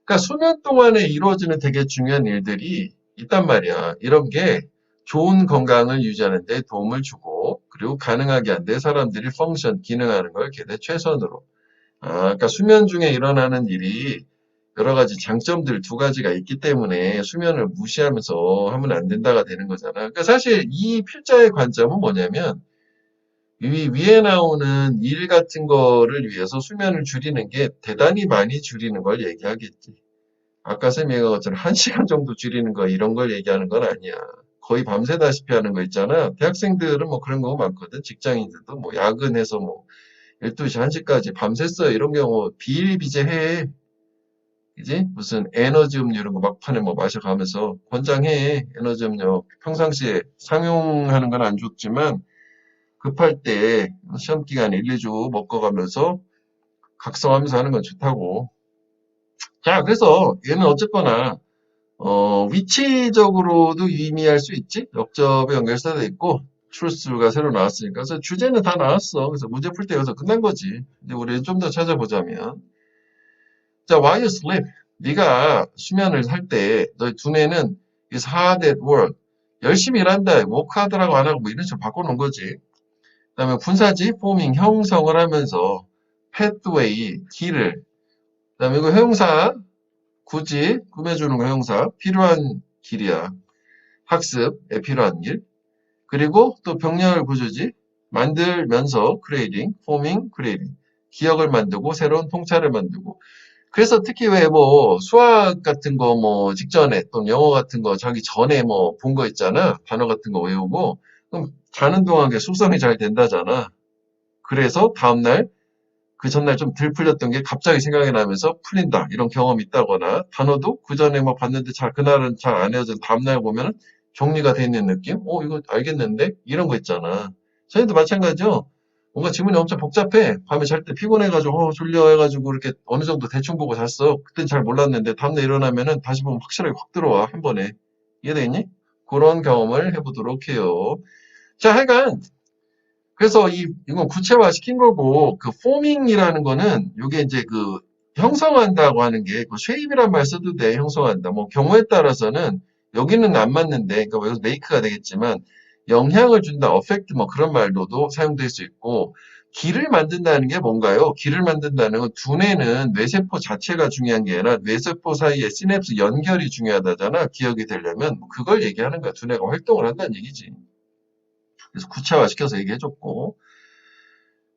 그러니까 수면 동안에 이루어지는 되게 중요한 일들이 있단 말이야. 이런 게 좋은 건강을 유지하는 데 도움을 주고 그리고 가능하게 한 데 사람들이 펑션, 기능하는 걸 최대 최선으로. 그러니까 수면 중에 일어나는 일이 여러 가지 장점들 두 가지가 있기 때문에 수면을 무시하면서 하면 안 된다가 되는 거잖아. 그러니까 사실 이 필자의 관점은 뭐냐면 위에 나오는 일 같은 거를 위해서 수면을 줄이는 게 대단히 많이 줄이는 걸 얘기하겠지. 아까 쌤이 얘기한 것처럼 1시간 정도 줄이는 거 이런 걸 얘기하는 건 아니야. 거의 밤새다시피 하는 거 있잖아. 대학생들은 뭐 그런 거 많거든. 직장인들도 뭐 야근해서 뭐 12시, 1시까지 밤샜어요. 이런 경우 비일비재해. 그지? 무슨 에너지 음료 이런 거 막판에 뭐 마셔가면서 권장해. 에너지 음료 평상시에 상용하는 건 안 좋지만 급할 때 시험 기간에 1, 2주 먹어가면서 각성하면서 하는 건 좋다고. 자, 그래서 얘는 어쨌거나 위치적으로도 의미할 수 있지. 역접의 연결사도 있고 truth가 새로 나왔으니까. 그래서 주제는 다 나왔어. 그래서 문제 풀 때 여기서 끝난 거지. 근데 우리 좀 더 찾아보자면 자, while you sleep. 네가 수면을 할 때 너의 두뇌는 is hard at work. 열심히 일한다. 워크하더라고 안 하고 뭐 이런 식으로 바꿔놓은 거지. 그다음에 분사지 forming 형성을 하면서 pathway 길을 그다음에 이거 형용사 굳이 꾸며주는 거 형용사 필요한 길이야. 학습에 필요한 길. 그리고 또 병렬 구조지 만들면서 creating, forming, creating 기억을 만들고 새로운 통찰을 만들고 그래서 특히 왜 뭐 수학 같은 거 뭐 직전에 또는 영어 같은 거 자기 전에 뭐 본 거 있잖아. 단어 같은 거 외우고 그럼 자는 동안 숙성이 잘 된다잖아. 그래서 다음날 그 전날 좀 덜 풀렸던 게 갑자기 생각이 나면서 풀린다. 이런 경험이 있다거나 단어도 그 전에 뭐 봤는데 그날은 잘 안 외워져 다음날 보면 정리가 돼 있는 느낌? 이거 알겠는데? 이런 거 있잖아. 저희도 마찬가지죠. 뭔가 지문이 엄청 복잡해. 밤에 잘 때 피곤해가지고 졸려 해가지고 이렇게 어느 정도 대충 보고 잤어. 그땐 잘 몰랐는데 다음날 일어나면은 다시 보면 확실하게 확 들어와. 한 번에. 이해되니? 그런 경험을 해보도록 해요. 자, 하여간 그래서 이건 구체화 시킨 거고, 그 forming이라는 거는, 요게 이제 형성한다고 하는 게, 쉐입이란 말 써도 돼, 형성한다. 뭐, 경우에 따라서는, 여기는 안 맞는데, 그러니까 여기서 make가 되겠지만, 영향을 준다, affect 뭐 그런 말로도 사용될 수 있고, 길을 만든다는 게 뭔가요? 길을 만든다는 건 두뇌는 뇌세포 자체가 중요한 게 아니라 뇌세포 사이에 시냅스 연결이 중요하다잖아. 기억이 되려면 그걸 얘기하는 거야. 두뇌가 활동을 한다는 얘기지. 그래서 구체화시켜서 얘기해줬고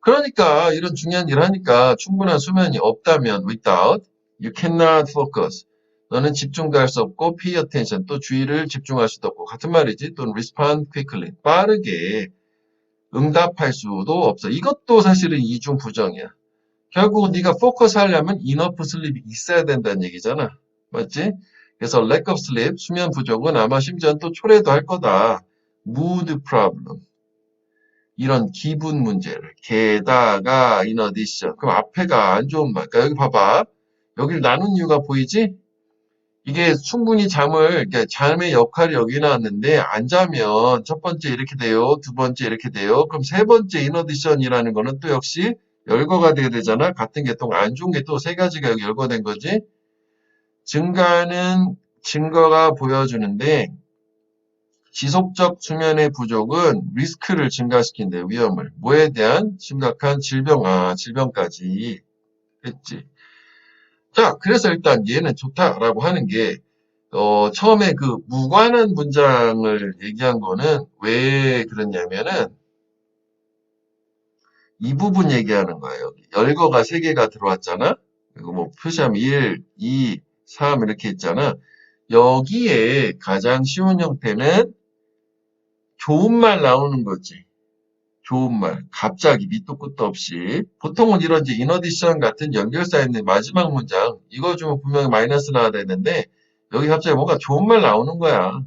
그러니까 이런 중요한 일을 하니까 충분한 수면이 없다면 without you cannot focus 너는 집중도 할 수 없고 pay attention 또 주의를 집중할 수도 없고 같은 말이지 또는 respond quickly 빠르게 응답할 수도 없어. 이것도 사실은 이중 부정이야. 결국 네가 포커스 하려면 enough sleep이 있어야 된다는 얘기잖아. 맞지? 그래서 lack of sleep 수면 부족은 아마 심지어 또 초래도 할 거다. mood problem 이런 기분 문제를 게다가 in addition 그럼 앞에가 안 좋은 말 그러니까 여기 봐봐 여기를 나눈 이유가 보이지 이게 충분히 잠의 역할이 여기 나왔는데 안 자면 첫 번째 이렇게 돼요 두 번째 이렇게 돼요 그럼 세 번째 in addition이라는 거는 또 역시 열거가 돼야 되잖아 같은 계통 안 좋은 게 또 세 가지가 여기 열거된 거지 증가는 증거가 보여주는데 지속적 수면의 부족은 리스크를 증가시킨대, 위험을. 뭐에 대한 심각한 질병까지 했지. 자, 그래서 일단 얘는 좋다라고 하는 게, 처음에 무관한 문장을 얘기한 거는 왜 그랬냐면은, 이 부분 얘기하는 거예요. 열거가 세 개가 들어왔잖아? 그리고 뭐 표시하면 1, 2, 3 이렇게 있잖아. 여기에 가장 쉬운 형태는 좋은 말 나오는 거지. 좋은 말. 갑자기 밑도 끝도 없이. 보통은 이런 이제 인어디션 같은 연결사 있는 마지막 문장. 이거 주면 분명히 마이너스 나와야 되는데, 여기 갑자기 뭔가 좋은 말 나오는 거야.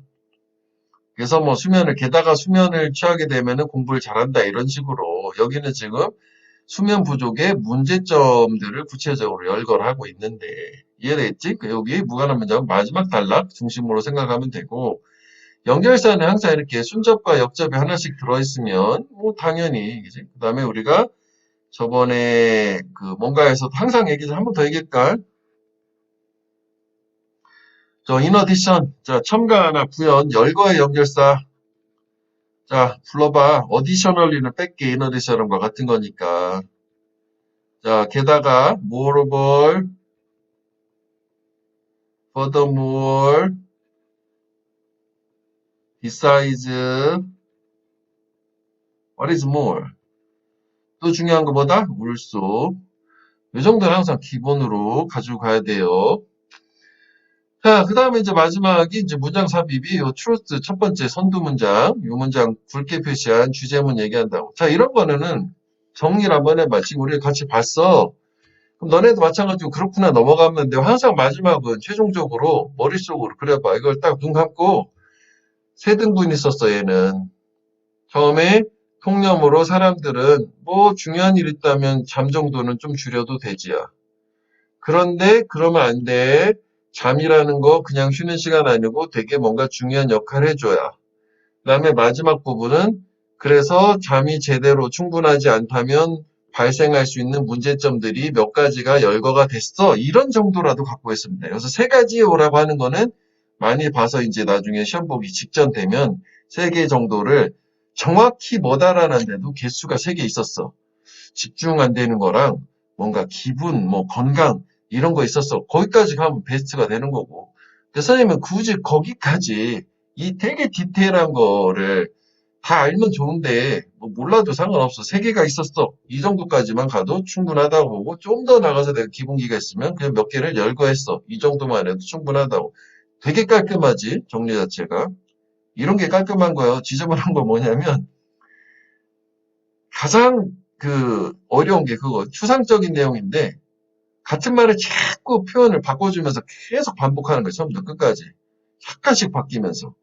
그래서 뭐 게다가 수면을 취하게 되면은 공부를 잘한다. 이런 식으로. 여기는 지금 수면 부족의 문제점들을 구체적으로 열거하고 있는데, 이해되겠지? 여기 무관한 문장은 마지막 단락 중심으로 생각하면 되고, 연결사는 항상 이렇게 순접과 역접이 하나씩 들어있으면, 뭐, 당연히, 그지? 그 다음에 우리가 저번에 뭔가에서 항상 한 번 더 얘기할까? in addition. 자, 첨가나 부연, 열거의 연결사. 자, 불러봐. additionally는 뺄게, in addition과 같은 거니까. 자, 게다가, moreover, furthermore, besides, what is more? 또 중요한 것보다 also. 이 정도는 항상 기본으로 가지고 가야 돼요. 자, 그 다음에 이제 마지막이 이제 문장 삽입이 요 truth 첫 번째 선두 문장, 이 문장 굵게 표시한 주제문 얘기한다고. 자, 이런 거는 정리를 한번 해봐. 지금 우리 같이 봤어. 그럼 너네도 마찬가지로 그렇구나 넘어가면 돼. 항상 마지막은 최종적으로 머릿속으로 그려봐. 이걸 딱 눈 감고 세 등분이 있었어, 얘는. 처음에 통념으로 사람들은 뭐 중요한 일 있다면 잠 정도는 좀 줄여도 되지야. 그런데 그러면 안 돼. 잠이라는 거 그냥 쉬는 시간 아니고 되게 뭔가 중요한 역할을 해줘야. 그 다음에 마지막 부분은 그래서 잠이 제대로 충분하지 않다면 발생할 수 있는 문제점들이 몇 가지가 열거가 됐어. 이런 정도라도 갖고 있으면 돼요. 그래서 세 가지 오라고 하는 거는 많이 봐서 이제 나중에 시험 보기 직전 되면 세 개 정도를 정확히 뭐다라는데도 개수가 세 개 있었어. 집중 안 되는 거랑 뭔가 기분, 뭐 건강 이런 거 있었어. 거기까지 가면 베스트가 되는 거고. 근데 선생님은 굳이 거기까지 이 되게 디테일한 거를 다 알면 좋은데 뭐 몰라도 상관없어. 세 개가 있었어. 이 정도까지만 가도 충분하다고 보고 좀 더 나가서 내가 기본기가 있으면 그냥 몇 개를 열거했어. 이 정도만 해도 충분하다고. 되게 깔끔하지 정리 자체가. 이런 게 깔끔한 거예요. 지저분한 건 뭐냐면 가장 어려운 게 그거 추상적인 내용인데 같은 말을 자꾸 표현을 바꿔주면서 계속 반복하는 거예요. 처음부터 끝까지. 약간씩 바뀌면서.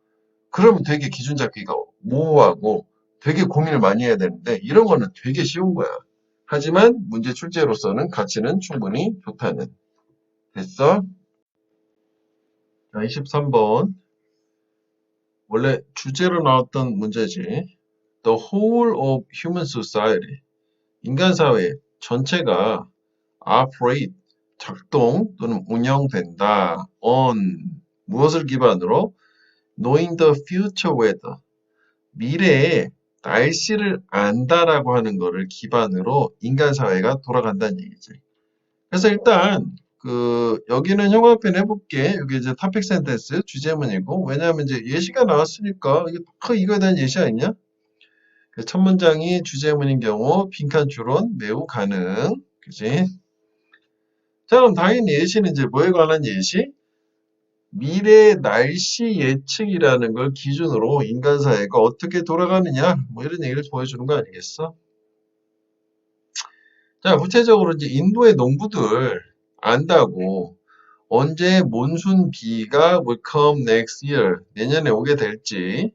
그러면 되게 기준 잡기가 모호하고 되게 고민을 많이 해야 되는데 이런 거는 되게 쉬운 거야. 하지만 문제 출제로서는 가치는 충분히 좋다는. 됐어? 자, 23번. 원래 주제로 나왔던 문제지. The whole of human society. 인간 사회 전체가 operate, 작동 또는 운영된다. on 무엇을 기반으로? knowing the future weather. 미래의 날씨를 안다라고 하는 거를 기반으로 인간 사회가 돌아간다는 얘기지. 그래서 일단 여기는 형광펜 해볼게. 여기 이제 topic sentence 주제문이고 왜냐하면 이제 예시가 나왔으니까 이거에 대한 예시 아니냐? 첫 문장이 주제문인 경우 빈칸 추론 매우 가능. 그지? 자, 그럼 당연히 예시는 이제 뭐에 관한 예시? 미래 날씨 예측이라는 걸 기준으로 인간 사회가 어떻게 돌아가느냐, 뭐 이런 얘기를 보여주는 거 아니겠어? 자, 구체적으로 이제 인도의 농부들 안다고 언제 몬순 비가 will come next year, 내년에 오게 될지.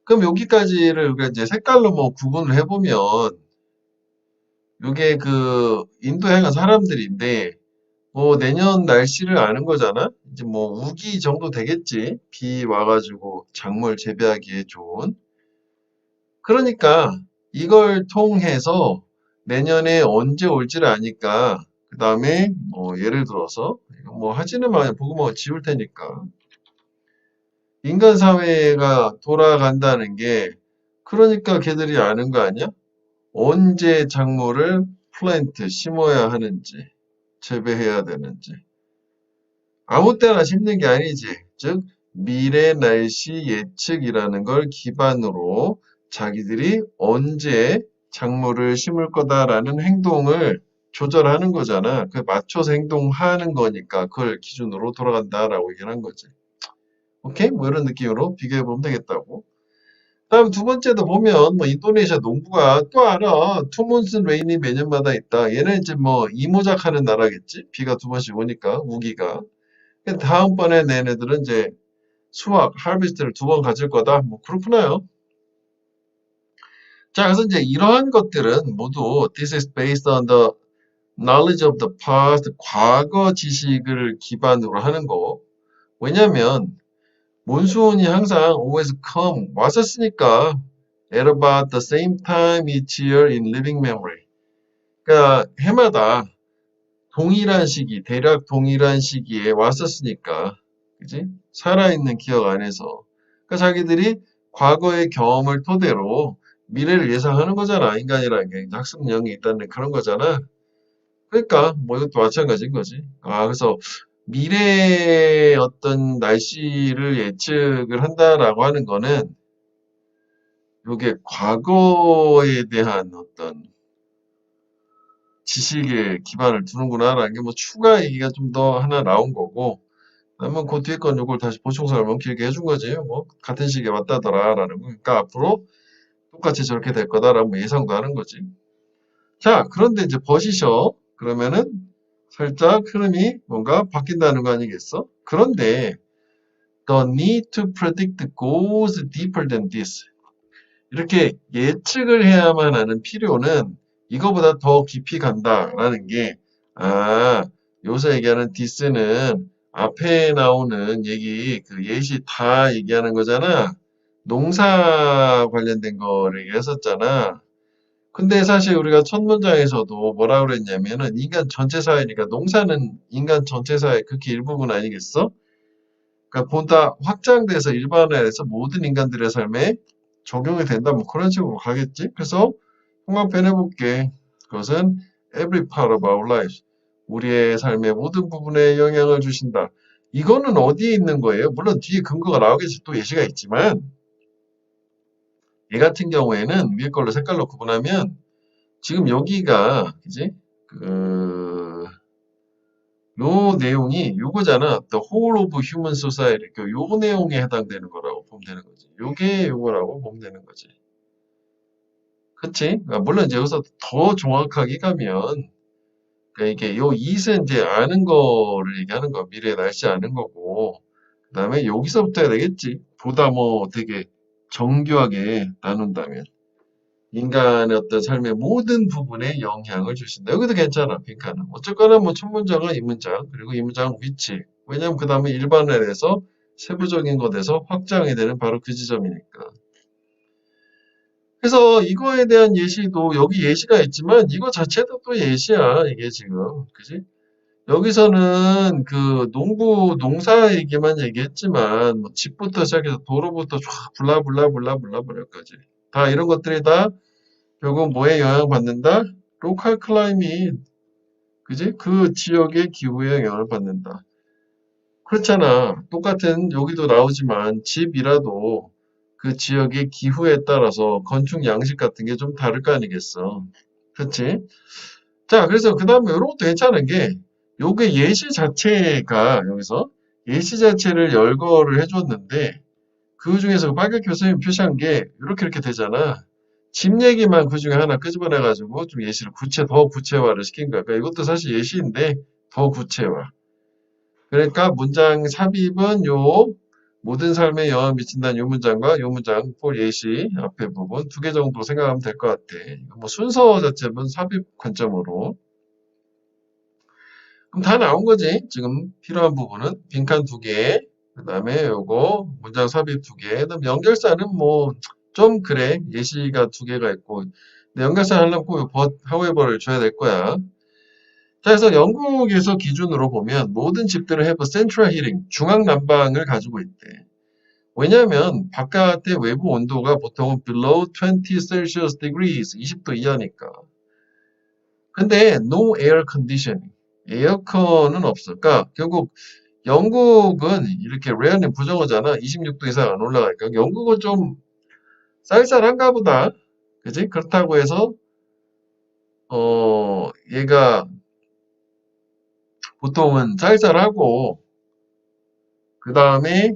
그럼 여기까지를 우리가 이제 색깔로 뭐 구분을 해보면 이게 인도에 사는 사람들인데 뭐 내년 날씨를 아는 거잖아. 이제 뭐 우기 정도 되겠지. 비 와가지고 작물 재배하기에 좋은. 그러니까 이걸 통해서 내년에 언제 올지를 아니까 그 다음에 뭐 예를 들어서 뭐 하지는 마요. 보고 뭐 지울 테니까 인간 사회가 돌아간다는 게 그러니까 걔들이 아는 거 아니야? 언제 작물을 플랜트 심어야 하는지 재배해야 되는지. 아무 때나 심는 게 아니지. 즉 미래 날씨 예측이라는 걸 기반으로 자기들이 언제 작물을 심을 거다라는 행동을 조절하는 거잖아. 그 맞춰서 행동하는 거니까 그걸 기준으로 돌아간다라고 얘기를 한 거지. 오케이? 뭐 이런 느낌으로 비교해 보면 되겠다고. 다음 두 번째도 보면 뭐 인도네시아 농부가 또 알아. 투몬슨 레인이 매년마다 있다. 얘는 이제 뭐 이모작하는 나라겠지. 비가 두 번씩 오니까 우기가. 다음번에 낸 애들은 이제 수확, 하비스트를 두 번 가질 거다. 뭐 그렇구나요. 자, 그래서 이제 이러한 것들은 모두 this is based on the knowledge of the past, 과거 지식을 기반으로 하는 거. 왜냐면 몬순이 항상 always come 왔었으니까 at about the same time each year in living memory. 그러니까 해마다 동일한 시기, 대략 동일한 시기에 왔었으니까, 그지? 살아있는 기억 안에서. 그러니까 자기들이 과거의 경험을 토대로 미래를 예상하는 거잖아. 인간이라는 게 학습력이 있다는 그런 거잖아. 그러니까 뭐 이것도 마찬가지인 거지. 아, 그래서 미래의 어떤 날씨를 예측을 한다라고 하는 거는 이게 과거에 대한 어떤 지식에 기반을 두는구나라는 게 뭐 추가 얘기가 좀 더 하나 나온 거고, 그러면 그 뒤에 건 요걸 다시 보충 설명 길게 해준 거지. 뭐 같은 시기에 왔다더라라는 거. 그러니까 앞으로 똑같이 저렇게 될 거다라고 뭐 예상도 하는 거지. 자, 그런데 이제 버시셔. 그러면은 살짝 흐름이 뭔가 바뀐다는 거 아니겠어? 그런데 the need to predict goes deeper than this. 이렇게 예측을 해야만 하는 필요는 이거보다 더 깊이 간다라는 게, 아, 여기서 얘기하는 this는 앞에 나오는 얘기, 그 예시 다 얘기하는 거잖아. 농사 관련된 거를 얘기했었잖아. 근데 사실 우리가 첫 문장에서도 뭐라 그랬냐면은 인간 전체 사회니까 농사는 인간 전체 사회 극히 일부분 아니겠어? 그러니까 보다 확장돼서 일반화해서 모든 인간들의 삶에 적용이 된다. 뭐 그런 식으로 가겠지. 그래서 통합해 볼게. 그것은 every part of our lives. 우리의 삶의 모든 부분에 영향을 주신다. 이거는 어디에 있는 거예요? 물론 뒤에 근거가 나오겠지. 또 예시가 있지만 얘 같은 경우에는 위에 걸로 색깔로 구분하면 지금 여기가 그지? 요 내용이 요거잖아. The whole of human society. 요 내용에 해당되는 거라고 보면 되는 거지. 요게 요거라고 보면 되는 거지. 그치? 물론 이제 여기서 더 정확하게 가면 이게 요 it은 이제 아는 거를 얘기하는 거. 미래 날씨 아는 거고. 그 다음에 여기서부터 해야 되겠지. 보다 뭐 되게 정교하게 나눈다면. 인간의 어떤 삶의 모든 부분에 영향을 주신다. 여기도 괜찮아, 빈칸은. 어쨌거나 뭐 첫 문장은 이 문장, 그리고 이 문장 위치. 왜냐면 그 다음에 일반화돼서 세부적인 것에서 확장이 되는 바로 그 지점이니까. 그래서 이거에 대한 예시도 여기 예시가 있지만 이거 자체도 또 예시야, 이게 지금. 그지? 여기서는 그 농부, 농사 얘기만 얘기했지만 뭐 집부터 시작해서 도로부터 쫙 블라블라블라블라블라까지. 다 이런 것들이 다 결국 뭐에 영향을 받는다? 로컬 클라이밋, 그지? 그 지역의 기후에 영향을 받는다. 그렇잖아. 똑같은 여기도 나오지만 집이라도 그 지역의 기후에 따라서 건축 양식 같은 게 좀 다를 거 아니겠어. 그렇지? 자, 그래서 그 다음에 이런 것도 괜찮은 게 요게 예시 자체가 여기서 예시 자체를 열거를 해줬는데 그 중에서 빨갛게 교수님이 표시한 게 이렇게 되잖아. 집 얘기만 그 중에 하나 끄집어내가지고 좀 예시를 더 구체화를 시킨 거야. 그러니까 이것도 사실 예시인데 더 구체화. 그러니까 문장 삽입은 요 모든 삶에 영향을 미친다는 요 문장과 요 문장 폴 예시 앞에 부분 두 개 정도 생각하면 될 것 같아. 뭐 순서 자체는 삽입 관점으로. 그럼 다 나온 거지. 지금 필요한 부분은 빈칸 두 개, 그 다음에 요거 문장 삽입 두 개, 그다음 연결사는 뭐 좀 그래 예시가 두 개가 있고, 근데 연결사 하려면 꼭 however를 줘야 될 거야. 자, 그래서 영국에서 기준으로 보면 모든 집들은 have central heating, 중앙 난방을 가지고 있대. 왜냐하면 바깥의 외부 온도가 보통 below 20 Celsius degrees, 20도 이하니까. 근데 no air conditioning, 에어컨은 없어. 그러니까 결국 영국은 이렇게 rarely 부정어잖아. 26도 이상 안 올라가니까 영국은 좀 쌀쌀한가 보다. 그지? 그렇다고 해서 얘가 보통은 쌀쌀하고, 그 다음에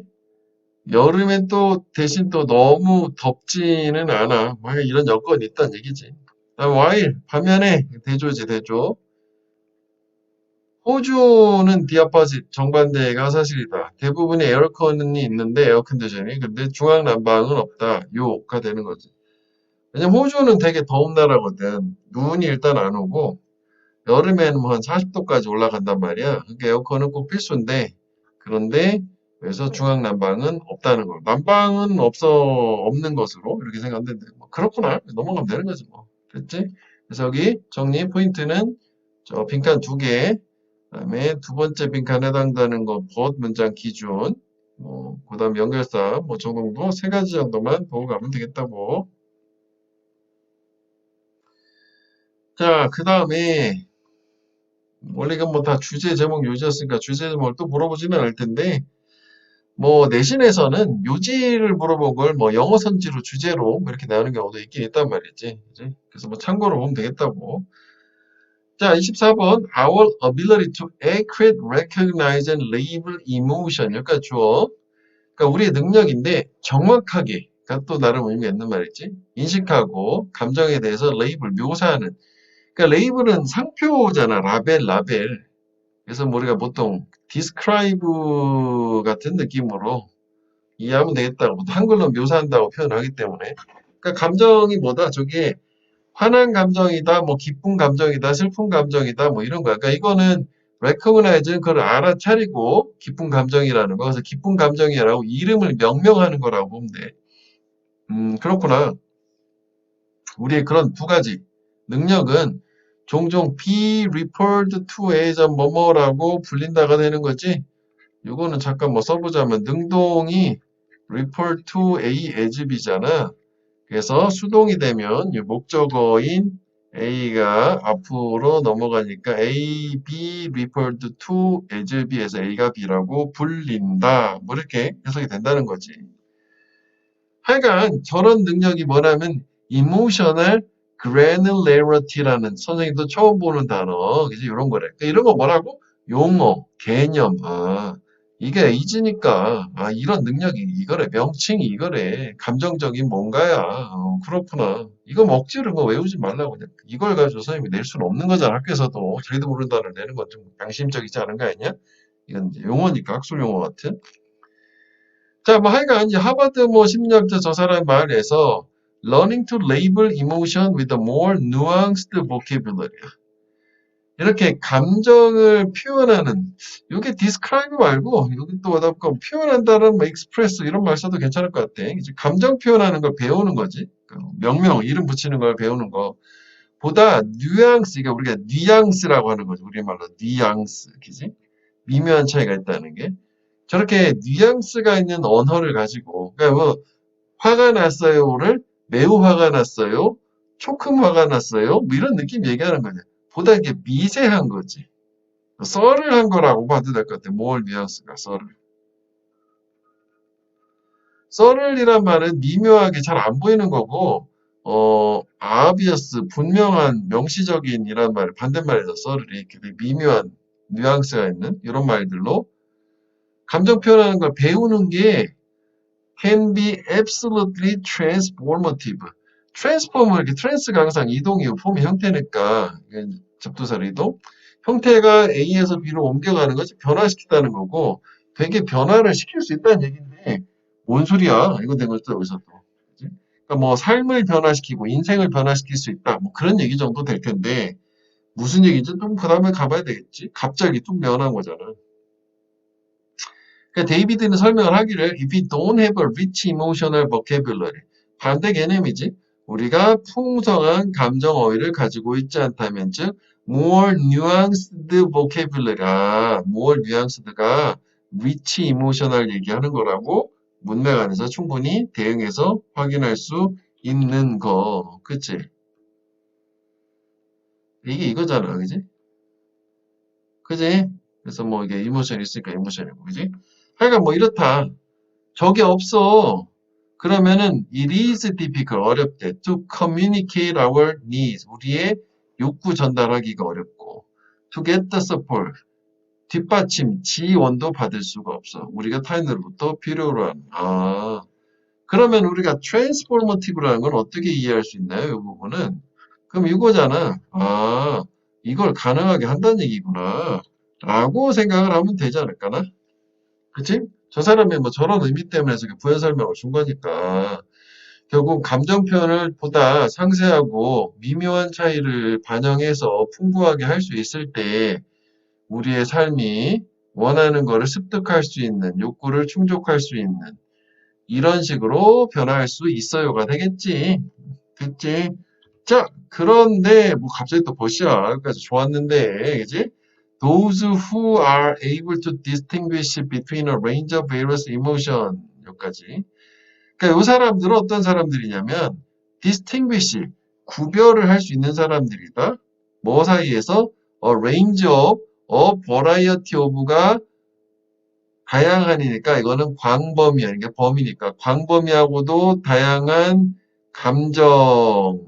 여름엔 또 대신 또 너무 덥지는 않아. 뭐 이런 여건이 있다는 얘기지. 그다음 와일, 반면에 대조지, 대조. 호주는 디아파짓 정반대가 사실이다. 대부분의 에어컨이 있는데 에어컨디션이 근데 중앙 난방은 없다. 요가 되는 거지. 왜냐면 호주는 되게 더운 나라거든. 눈이 일단 안 오고 여름에는 뭐 한 40도까지 올라간단 말이야. 그러니까 에어컨은 꼭 필수인데 그런데 그래서 중앙 난방은 없다는 거. 난방은 없는 것으로 이렇게 생각하면 된대. 뭐 그렇구나. 넘어가면 되는 거지 뭐. 됐지? 그래서 여기 정리 포인트는 저 빈칸 2개, 그다음에 두 번째 빈칸에 해당되는 거 but 문장 기준, 그다음 연결사 저 정도 세 가지 정도만 보고 가면 되겠다고. 자, 그 다음에 원래 이건 뭐 다 주제 제목 요지였으니까 주제 제목을 또 물어보지는 않을 텐데 뭐 내신에서는 요지를 물어본 걸 뭐 영어 선지로 주제로 뭐 이렇게 나오는 경우도 있긴 있단 말이지. 그지? 그래서 뭐 참고로 보면 되겠다고. 자, 24번 Our ability to accurately recognize and label emotion. 여기까지 주어. 그러니까 우리의 능력인데 정확하게, 그러니까 또 나름 의미가 있는 말이지. 인식하고 감정에 대해서 레이블 묘사하는. 그러니까 레이블은 상표잖아. 라벨. 그래서 뭐 우리가 보통 describe 같은 느낌으로 이해하면 되겠다고. 한글로 묘사한다고 표현하기 때문에. 그러니까 감정이 뭐다? 저게 화난 감정이다, 뭐 기쁜 감정이다, 슬픈 감정이다, 뭐 이런 거야. 그러니까 이거는 recognize는 그걸 알아차리고 기쁜 감정이라는 거. 그래서 기쁜 감정이라고 이름을 명명하는 거라고 보면 돼. 그렇구나. 우리의 그런 두 가지 능력은 종종 be referred to as 뭐뭐라고 불린다가 되는 거지. 이거는 잠깐 뭐 써보자면 능동이 refer to A as B잖아. 그래서 수동이 되면 이 목적어인 A가 앞으로 넘어가니까 A, B referred to as B에서 A가 B라고 불린다. 뭐 이렇게 해석이 된다는 거지. 하여간 저런 능력이 뭐냐면 emotional granularity라는 선생님도 처음 보는 단어. 그래서 이런 거래. 그러니까 이런 거 뭐라고? 용어, 개념. 이게 에이지니까 이런 능력이 이거래. 명칭이 이거래. 감정적인 뭔가야. 그렇구나. 이거 억지로 뭐 외우지 말라고 그냥. 이걸 가지고 선생님이 낼 수는 없는 거잖아. 학교에서도 자기도 모르는 단어를 내는 건 좀 양심적이지 않은 거 아니냐? 이건 이제 용어니까 학술 용어 같은. 자, 뭐 하여간 이제 하버드 뭐 심리학자 저 사람 말에서 learning to label emotion with a more nuanced vocabulary. 이렇게 감정을 표현하는, 이게 describe 말고, 여기 또 와다 보니까 표현한다는 뭐 express 이런 말 써도 괜찮을 것 같아. 이제 감정 표현하는 걸 배우는 거지. 명명, 이름 붙이는 걸 배우는 거. 보다 뉘앙스, 그러니까 우리가 뉘앙스라고 하는 거죠. 우리말로 뉘앙스, 그지? 미묘한 차이가 있다는 게. 저렇게 뉘앙스가 있는 언어를 가지고, 그러니까 뭐, 화가 났어요를 매우 화가 났어요, 조금 화가 났어요, 뭐 이런 느낌 얘기하는 거냐. 보다 이게 미세한 거지. 썰을 한 거라고 봐도 될 것 같아. 뭘 뉘앙스가 썰을. 썰을이란 말은 미묘하게 잘 안 보이는 거고, obvious, 분명한, 명시적인 이란 말, 반대말에서 썰을이 이렇게 미묘한 뉘앙스가 있는 이런 말들로 감정 표현하는 걸 배우는 게 can be absolutely transformative. transformer 이렇게 trans가 항상 이동이고 폼의 형태니까 접두사를 이동. 형태가 A에서 B로 옮겨가는 거지 변화시키다는 거고 되게 변화를 시킬 수 있다는 얘기인데 뭔 소리야? 이거 된 거죠 여기서 또. 그치? 그러니까 뭐 삶을 변화시키고 인생을 변화시킬 수 있다. 뭐 그런 얘기 정도 될 텐데 무슨 얘기지? 좀 그 다음에 가봐야 되겠지. 갑자기 뚝 변한 거잖아. 그러니까 데이비드는 설명을 하기를 If we don't have a rich emotional vocabulary 반대 개념이지. 우리가 풍성한 감정 어휘를 가지고 있지 않다면 즉 more nuanced vocabulary more nuanced가 rich emotional 얘기하는 거라고 문맥 안에서 충분히 대응해서 확인할 수 있는 거. 그치? 이게 이거잖아. 그지? 그지? 그래서 뭐 이게 이모션이 있으니까 이모션이고. 그지? 하여간 뭐 이렇다. 저게 없어. 그러면은 it is difficult, 어렵대. to communicate our needs, 우리의 욕구 전달하기가 어렵고 to get the support 뒷받침, 지원도 받을 수가 없어. 우리가 타인으로부터 필요로 하는. 그러면 우리가 transformative라는 건 어떻게 이해할 수 있나요? 이 부분은. 그럼 이거잖아. 이걸 가능하게 한다는 얘기구나. 라고 생각을 하면 되지 않을까나? 그치? 저 사람이 뭐 저런 의미 때문에 부연 설명을 준 거니까. 결국 감정 표현을 보다 상세하고 미묘한 차이를 반영해서 풍부하게 할 수 있을 때 우리의 삶이 원하는 거를 습득할 수 있는, 욕구를 충족할 수 있는 이런 식으로 변화할 수 있어요가 되겠지. 됐지? 자, 그런데 뭐 갑자기 또 버시야. 여기까지 좋았는데, 그지? Those who are able to distinguish between a range of various emotion 여기까지. 그러니까 이 사람들은 어떤 사람들이냐면 distinguish, 구별을 할 수 있는 사람들이다. 뭐 사이에서? A range of, a variety of가 다양한이니까 이거는 광범위야. 이게 범위니까 광범위하고도 다양한 감정을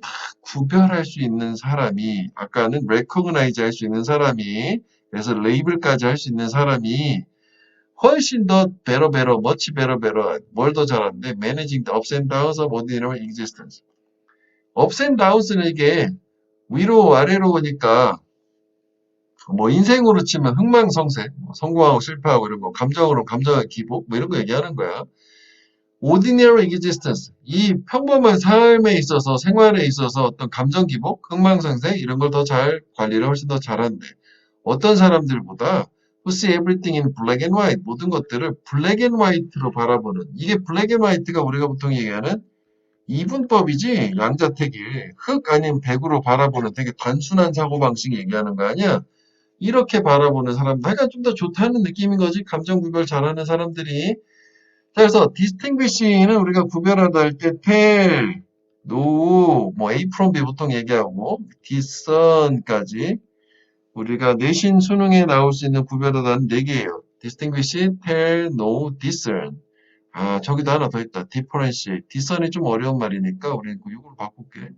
다 구별할 수 있는 사람이 아까는 recognize 할 수 있는 사람이 그래서 레이블까지 할 수 있는 사람이 훨씬 더 better, much better 뭘 더 잘하는데 managing the ups and downs of ordinary existence. ups and downs는 이게 위로 아래로 오니까 뭐 인생으로 치면 흥망성쇠, 뭐 성공하고 실패하고 이런 거, 감정으로 감정의 기복 뭐 이런 거 얘기하는 거야. ordinary existence, 이 평범한 삶에 있어서 생활에 있어서 어떤 감정 기복, 흥망성쇠 이런 걸 더 잘 관리를 훨씬 더 잘하는데 어떤 사람들보다 who see everything in black and white 모든 것들을 black and white로 바라보는 이게 black and white가 우리가 보통 얘기하는 이분법이지 양자택일 흑 아닌 백으로 바라보는 되게 단순한 사고방식 얘기하는 거 아니야? 이렇게 바라보는 사람들, 그러니까 좀 더 좋다는 느낌인 거지. 감정 구별 잘하는 사람들이. 자, 그래서 distinguish는 우리가 구별하다 할 때 tell, know, 뭐 A from B 보통 얘기하고 discern까지 우리가 내신 수능에 나올 수 있는 구별하다는 4개예요. distinguish, tell, know, discern. 저기도 하나 더 있다. differentiate. discern이 좀 어려운 말이니까 우리는 이걸 바꿀게.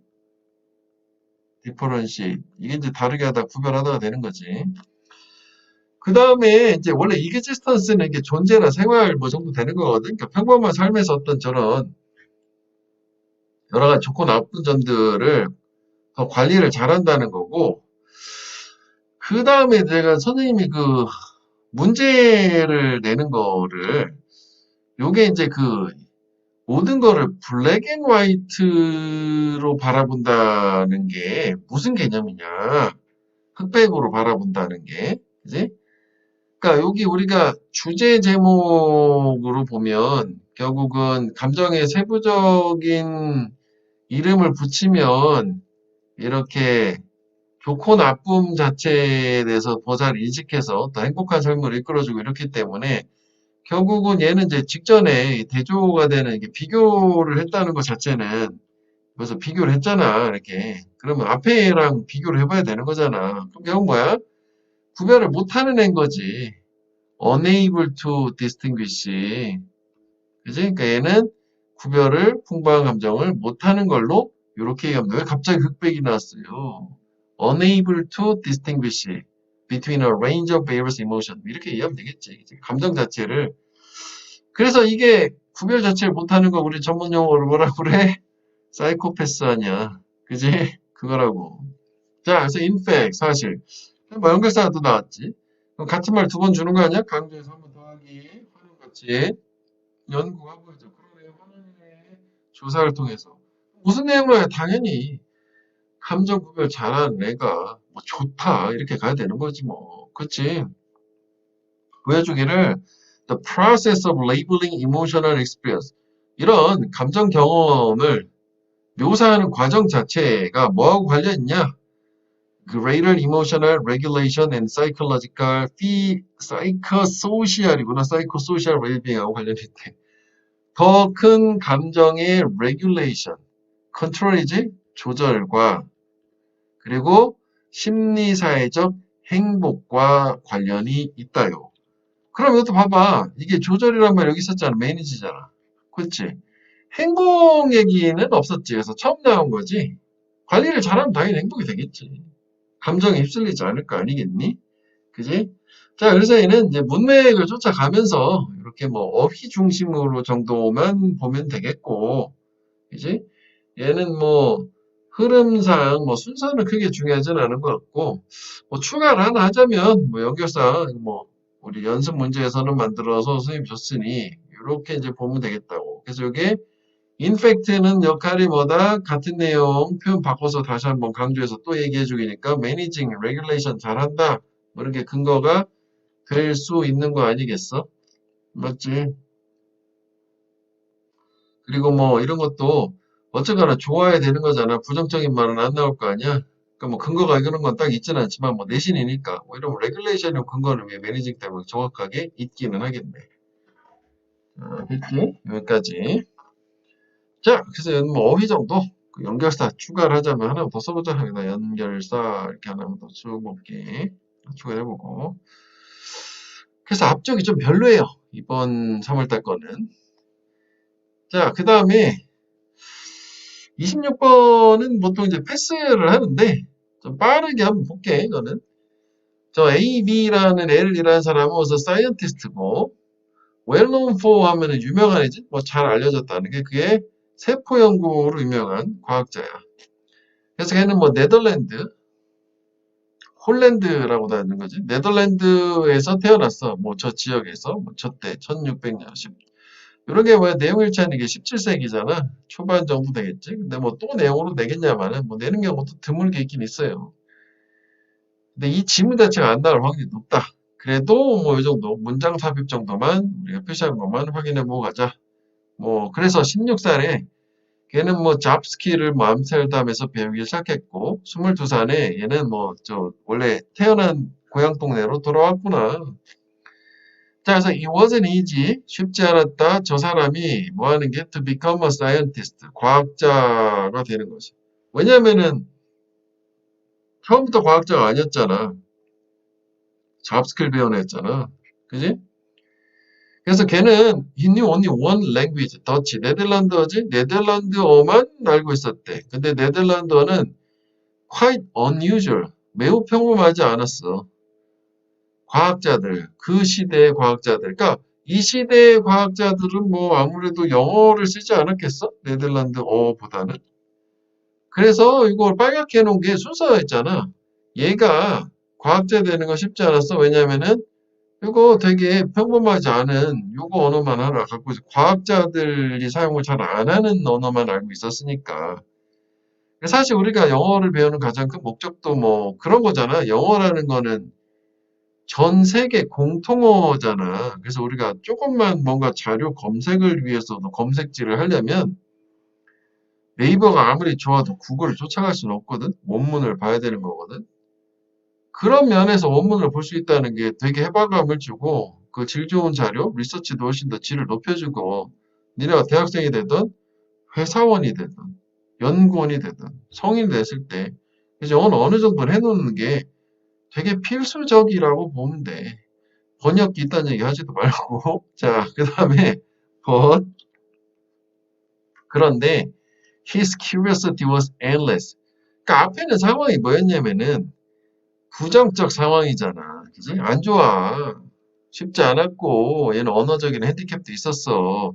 differentiate. 이게 이제 다르게 하다 구별하다가 되는 거지. 그 다음에 이제 원래 이그지스턴스는 이게 존재나 생활 뭐 정도 되는 거거든. 그러니까 평범한 삶에서 어떤 저런 여러 가지 좋고 나쁜 점들을 더 관리를 잘한다는 거고. 그 다음에 내가 선생님이 그 문제를 내는 거를 요게 이제 그 모든 거를 블랙 앤 화이트로 바라본다는 게 무슨 개념이냐. 흑백으로 바라본다는 게. 그지? 그러니까 여기 우리가 주제 제목으로 보면 결국은 감정의 세부적인 이름을 붙이면 이렇게 좋고 나쁨 자체에 대해서 더 잘 인식해서 더 행복한 삶을 이끌어주고 이렇기 때문에 결국은 얘는 이제 직전에 대조가 되는 이게 비교를 했다는 것 자체는 그래서 비교를 했잖아 이렇게 그러면 앞에랑 비교를 해봐야 되는 거잖아. 그럼 결국 뭐야? 구별을 못하는 애인 거지. unable to distinguish. 그지? 그러니까 얘는 구별을, 풍부한 감정을 못하는 걸로 이렇게 얘기합니다. 왜 갑자기 흑백이 나왔어요? unable to distinguish between a range of various emotions. 이렇게 얘기하면 되겠지. 감정 자체를. 그래서 이게 구별 자체를 못하는 거 우리 전문 용어로 뭐라 그래? 사이코패스 아니야. 그지? 그거라고. 자, 그래서 in fact, 사실. 뭐 연결사가 또 나왔지. 그럼 같은 말 2번 주는 거 아니야? 강조해서 한 번 더하기. 화는같이 연구하고 있죠. 그러네. 화는의 조사를 통해서. 무슨 내용을 해? 당연히 감정 구별 잘하는 애가 뭐 좋다. 이렇게 가야 되는 거지 뭐. 그치? 보여주기를 The process of labeling emotional experience. 이런 감정 경험을 묘사하는 과정 자체가 뭐하고 관련 있냐? Greater emotional regulation and psychological, psychosocial이구나. psychosocial well-being하고 관련이 있대. 더 큰 감정의 regulation, control이지? 조절과 그리고 심리사회적 행복과 관련이 있다요. 그럼 이것도 봐봐. 이게 조절이란 말 여기 있었잖아. 매니지잖아. 그렇지? 행복 얘기는 없었지. 그래서 처음 나온 거지. 관리를 잘하면 당연히 행복이 되겠지. 감정에 휩쓸리지 않을 거 아니겠니? 그지? 자, 그래서 얘는 이제 문맥을 쫓아가면서 이렇게 뭐 어휘 중심으로 정도만 보면 되겠고, 그지? 얘는 뭐 흐름상 뭐 순서는 크게 중요하진 않은 것 같고, 뭐 추가를 하나 하자면 뭐 연결사 뭐 우리 연습 문제에서는 만들어서 선생님 줬으니 이렇게 이제 보면 되겠다고. 그래서 이게 인팩트는 역할이 뭐다? 같은 내용 표현 바꿔서 다시 한번 강조해서 또 얘기해 주기니까 매니징, 레귤레이션 잘한다. 뭐 이런 게 근거가 될 수 있는 거 아니겠어? 맞지? 그리고 뭐 이런 것도 어쨌거나 좋아야 되는 거잖아. 부정적인 말은 안 나올 거 아니야? 그러니까 뭐 근거가 이런 건 딱 있지는 않지만 뭐 내신이니까 뭐 이런 레귤레이션의 근거는 왜 매니징 때문에 정확하게 있기는 하겠네. 됐지? 여기까지. 자, 그래서 뭐 어휘 정도 그 연결사 추가를 하자면 하나 더 써보자. 여기다 연결사 이렇게 하나만 더 쭉 볼게. 추가해보고. 그래서 앞쪽이 좀 별로예요. 이번 3월달 거는. 자, 그 다음에 26번은 보통 이제 패스를 하는데 좀 빠르게 한번 볼게. 이거는 저 AB라는 L이라는 사람은 우선 사이언티스트고 well known for 하면은 유명한이지 뭐 잘 알려졌다는 게 그게 세포 연구로 유명한 과학자야. 그래서 걔는 뭐 네덜란드, 홀랜드라고도 하는 거지. 네덜란드에서 태어났어. 뭐 저 지역에서 뭐 저때 1600년 이런 게 뭐야 내용 일치하는 게 17세기잖아. 초반 정도 되겠지. 근데 뭐 또 내용으로 내겠냐마는 뭐 내는 경우도 드물게 있긴 있어요. 근데 이 지문 자체가 안 나올 확률이 높다. 그래도 뭐 이 정도 문장 삽입 정도만 우리가 표시한 것만 확인해 보고 가자. 뭐 그래서 16살에 걔는 뭐 잡스키를 뭐 암스테르담에서 배우기 시작했고 22살에 얘는 뭐 저 원래 태어난 고향 동네로 돌아왔구나. 자, 그래서 it wasn't easy. 쉽지 않았다. 저 사람이 뭐 하는 게 to become a scientist. 과학자가 되는 거지. 왜냐면은 처음부터 과학자가 아니었잖아. 잡스키를 배운 애였잖아. 그지? 그래서 걔는 he knew only one language, 더치, 네덜란드어지? 네덜란드어만 알고 있었대. 근데 네덜란드어는 quite unusual, 매우 평범하지 않았어. 과학자들, 그 시대의 과학자들. 그러니까 이 시대의 과학자들은 뭐 아무래도 영어를 쓰지 않았겠어? 네덜란드어보다는. 그래서 이걸 빨갛게 해놓은 게 순서였잖아. 얘가 과학자 되는 거 쉽지 않았어. 왜냐면은 이거 되게 평범하지 않은 요거 언어만 하나 갖고 과학자들이 사용을 잘 안 하는 언어만 알고 있었으니까. 사실 우리가 영어를 배우는 가장 큰 목적도 뭐 그런 거잖아. 영어라는 거는 전 세계 공통어잖아. 그래서 우리가 조금만 뭔가 자료 검색을 위해서도 검색질을 하려면 네이버가 아무리 좋아도 구글을 쫓아갈 수는 없거든. 원문을 봐야 되는 거거든. 그런 면에서 원문을 볼 수 있다는 게 되게 해박감을 주고 그 질 좋은 자료, 리서치도 훨씬 더 질을 높여주고 니네가 대학생이 되든 회사원이 되든 연구원이 되든 성인이 됐을 때 이제 어느 정도는 해놓는 게 되게 필수적이라고 보면 돼. 번역기 있다는 얘기 하지도 말고 자, 그 다음에 but 그런데 his curiosity was endless. 그러니까 앞에는 상황이 뭐였냐면은 부정적 상황이잖아. 그지? 안 좋아. 쉽지 않았고, 얘는 언어적인 핸디캡도 있었어.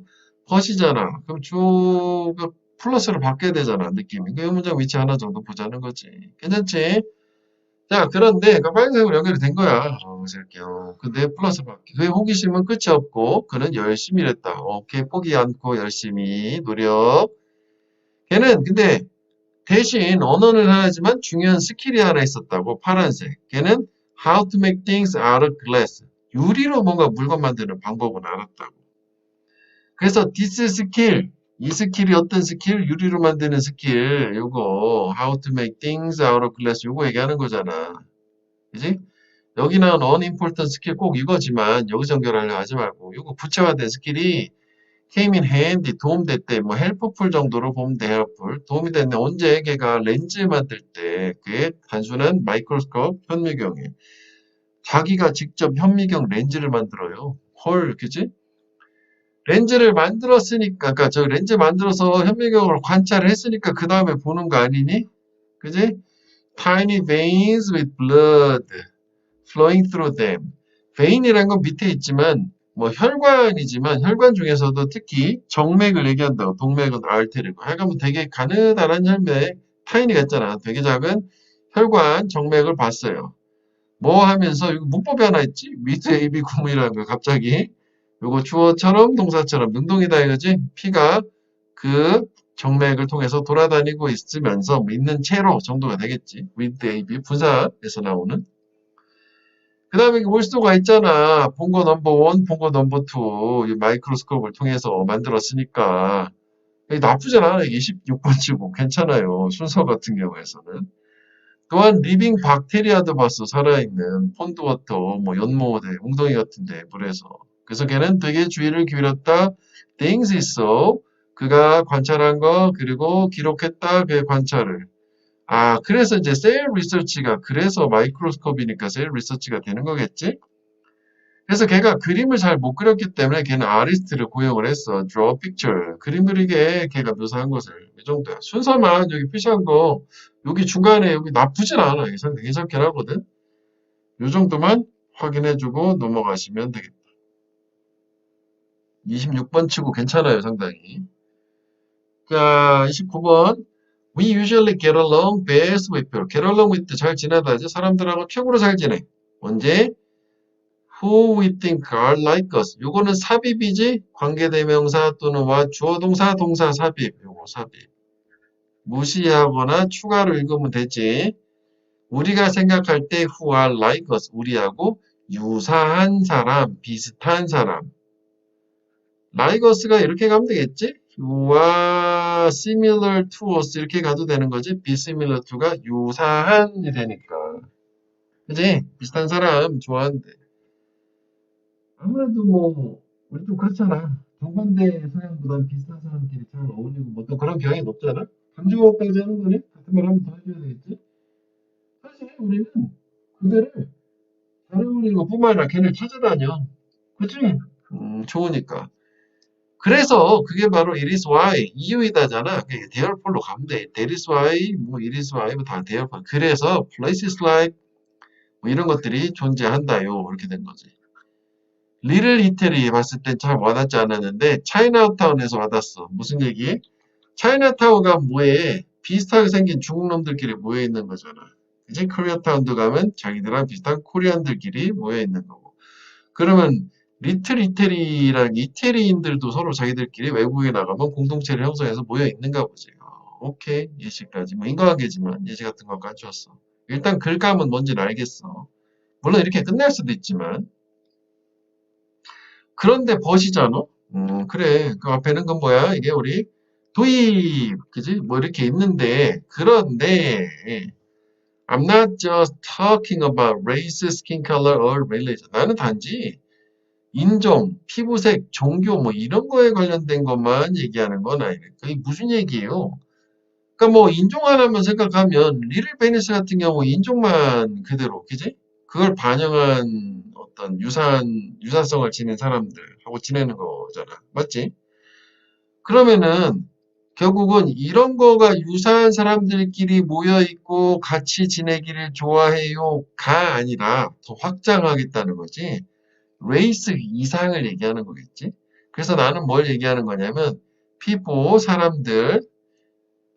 컷이잖아. 그럼 쭉 플러스를 바뀌어야 되잖아, 느낌이. 그 문장 위치 하나 정도 보자는 거지. 괜찮지? 자, 그런데 그 빨간색으로 연결이 된 거야. 그래서 이렇게, 근데 플러스 바뀌. 그의 호기심은 끝이 없고, 그는 열심히 일했다. 오케이, 포기 않고 열심히 노력. 걔는 근데 대신 언어는 하나지만 중요한 스킬이 하나 있었다고. 파란색. 걔는 how to make things out of glass. 유리로 뭔가 물건 만드는 방법은 알았다고. 그래서 this skill, 이 스킬이 어떤 스킬? 유리로 만드는 스킬. 요거 how to make things out of glass. 요거 얘기하는 거잖아. 그지? 여기 나온 unimportant 스킬 꼭 이거지만 여기서 연결하려 하지 말고 요거 구체화된 스킬이 came in handy, 도움됐대. 뭐 helpful 정도로 보면 돼. helpful. 도움이 됐네. 언제 걔가 렌즈 만들 때 그게 단순한 마이크로스코프 현미경에 자기가 직접 현미경 렌즈를 만들어요. 헐, 그지? 렌즈를 만들었으니까, 그러니까 저 렌즈 만들어서 현미경으로 관찰을 했으니까 그 다음에 보는 거 아니니? 그지? Tiny veins with blood flowing through them. vein이란 건 밑에 있지만 뭐 혈관이지만 혈관 중에서도 특히 정맥을 얘기한다고. 동맥은 artery고. 하여간 뭐 되게 가느다란 혈맥, 타이니가 있잖아. 되게 작은 혈관, 정맥을 봤어요. 뭐 하면서 이거 문법이 하나 있지? with AB 구문이라는 거 갑자기. 요거 주어처럼 동사처럼 능동이다 이거지? 피가 그 정맥을 통해서 돌아다니고 있으면서 뭐 있는 채로 정도가 되겠지. with AB 분사에서 나오는. 그 다음에 몰수가 있잖아. 본거 넘버 원, 본거 넘버 투. 이 마이크로스코프를 통해서 만들었으니까. 이게 나쁘지 않아. 26번치고 괜찮아요. 순서 같은 경우에서는. 또한 리빙 박테리아도 봤어. 살아있는 폰드워터, 뭐 연못에, 웅덩이 같은데 물에서. 그래서 걔는 되게 주의를 기울였다. things 있어. 그가 관찰한 거 그리고 기록했다. 그의 관찰을. 아, 그래서 이제 셀 리서치가 그래서 마이크로스코프이니까 셀 리서치가 되는 거겠지? 그래서 걔가 그림을 잘 못 그렸기 때문에 걔는 아리스트를 고용을 했어. draw picture. 그림 그리게 걔가 묘사한 것을. 이 정도야. 순서만 여기 표시한 거 여기 중간에 여기 나쁘진 않아. 괜찮긴 하거든. 이 정도만 확인해주고 넘어가시면 되겠다. 26번 치고 괜찮아요. 상당히. 자, 29번. We usually get along best with people. get along with 잘 지내다지. 사람들하고 최고로 잘 지내. 언제? Who we think are like us. 요거는 삽입이지. 관계대명사 또는 와 주어동사 동사 삽입. 요거 삽입. 무시하거나 추가로 읽으면 되지. 우리가 생각할 때 who are like us. 우리하고 유사한 사람, 비슷한 사람. like us가 이렇게 가면 되겠지? You are similar to us 이렇게 가도 되는 거지. be similar to가 유사한이 되니까. 그지? 비슷한 사람 좋아하는데. 아무래도 뭐 우리 좀 그렇잖아. 정반대 성향보다는 비슷한 사람끼리 잘 어울리고 뭐 또 그런 경향이 높잖아. 강조까지 하는 거네. 같은 말 하면 더 해줘야 되겠지. 사실 우리는 그들을 잘 어울리는 것뿐만 아니라 걔를 찾아다녀. 그치? 좋으니까. 그래서 그게 바로 it is why 이유이다잖아. 그게 대열폴로 가면 돼. that is why 뭐 it is why 뭐다 대열폴. 그래서 places like 뭐 이런 것들이 존재한다요. 이렇게 된 거지. 리를 이태리 봤을 땐 잘 와닿지 않았는데 차이나타운에서 와닿았어. 무슨 얘기? 차이나타운가 뭐에 비슷하게 생긴 중국 놈들끼리 모여 있는 거잖아. 이제 코리아타운도 가면 자기들랑 비슷한 코리안들끼리 모여 있는 거고. 그러면 리틀 이태리랑 이태리인들도 서로 자기들끼리 외국에 나가면 공동체를 형성해서 모여 있는가 보지. 오케이 예시까지 뭐 인과관계지만 예시 같은 것까지 줬어. 일단 글감은 뭔지는 알겠어. 물론 이렇게 끝날 수도 있지만 그런데 벗이잖아. 그래. 그 앞에는 건 뭐야? 이게 우리 도입, 그지? 뭐 이렇게 있는데, 그런데, I'm not just talking about race, skin color, or religion. 나는 단지 인종, 피부색, 종교 뭐 이런 거에 관련된 것만 얘기하는 건 아니래. 그게 무슨 얘기예요? 그러니까 뭐 인종 하나만 생각하면 리를 베니스 같은 경우 인종만 그대로, 그지? 그걸 반영한 어떤 유사성을 지닌 사람들하고 지내는 거잖아. 맞지? 그러면은 결국은 이런 거가 유사한 사람들끼리 모여 있고 같이 지내기를 좋아해요가 아니라 더 확장하겠다는 거지. 레이스 이상을 얘기하는 거겠지. 그래서 나는 뭘 얘기하는 거냐면 people, 사람들,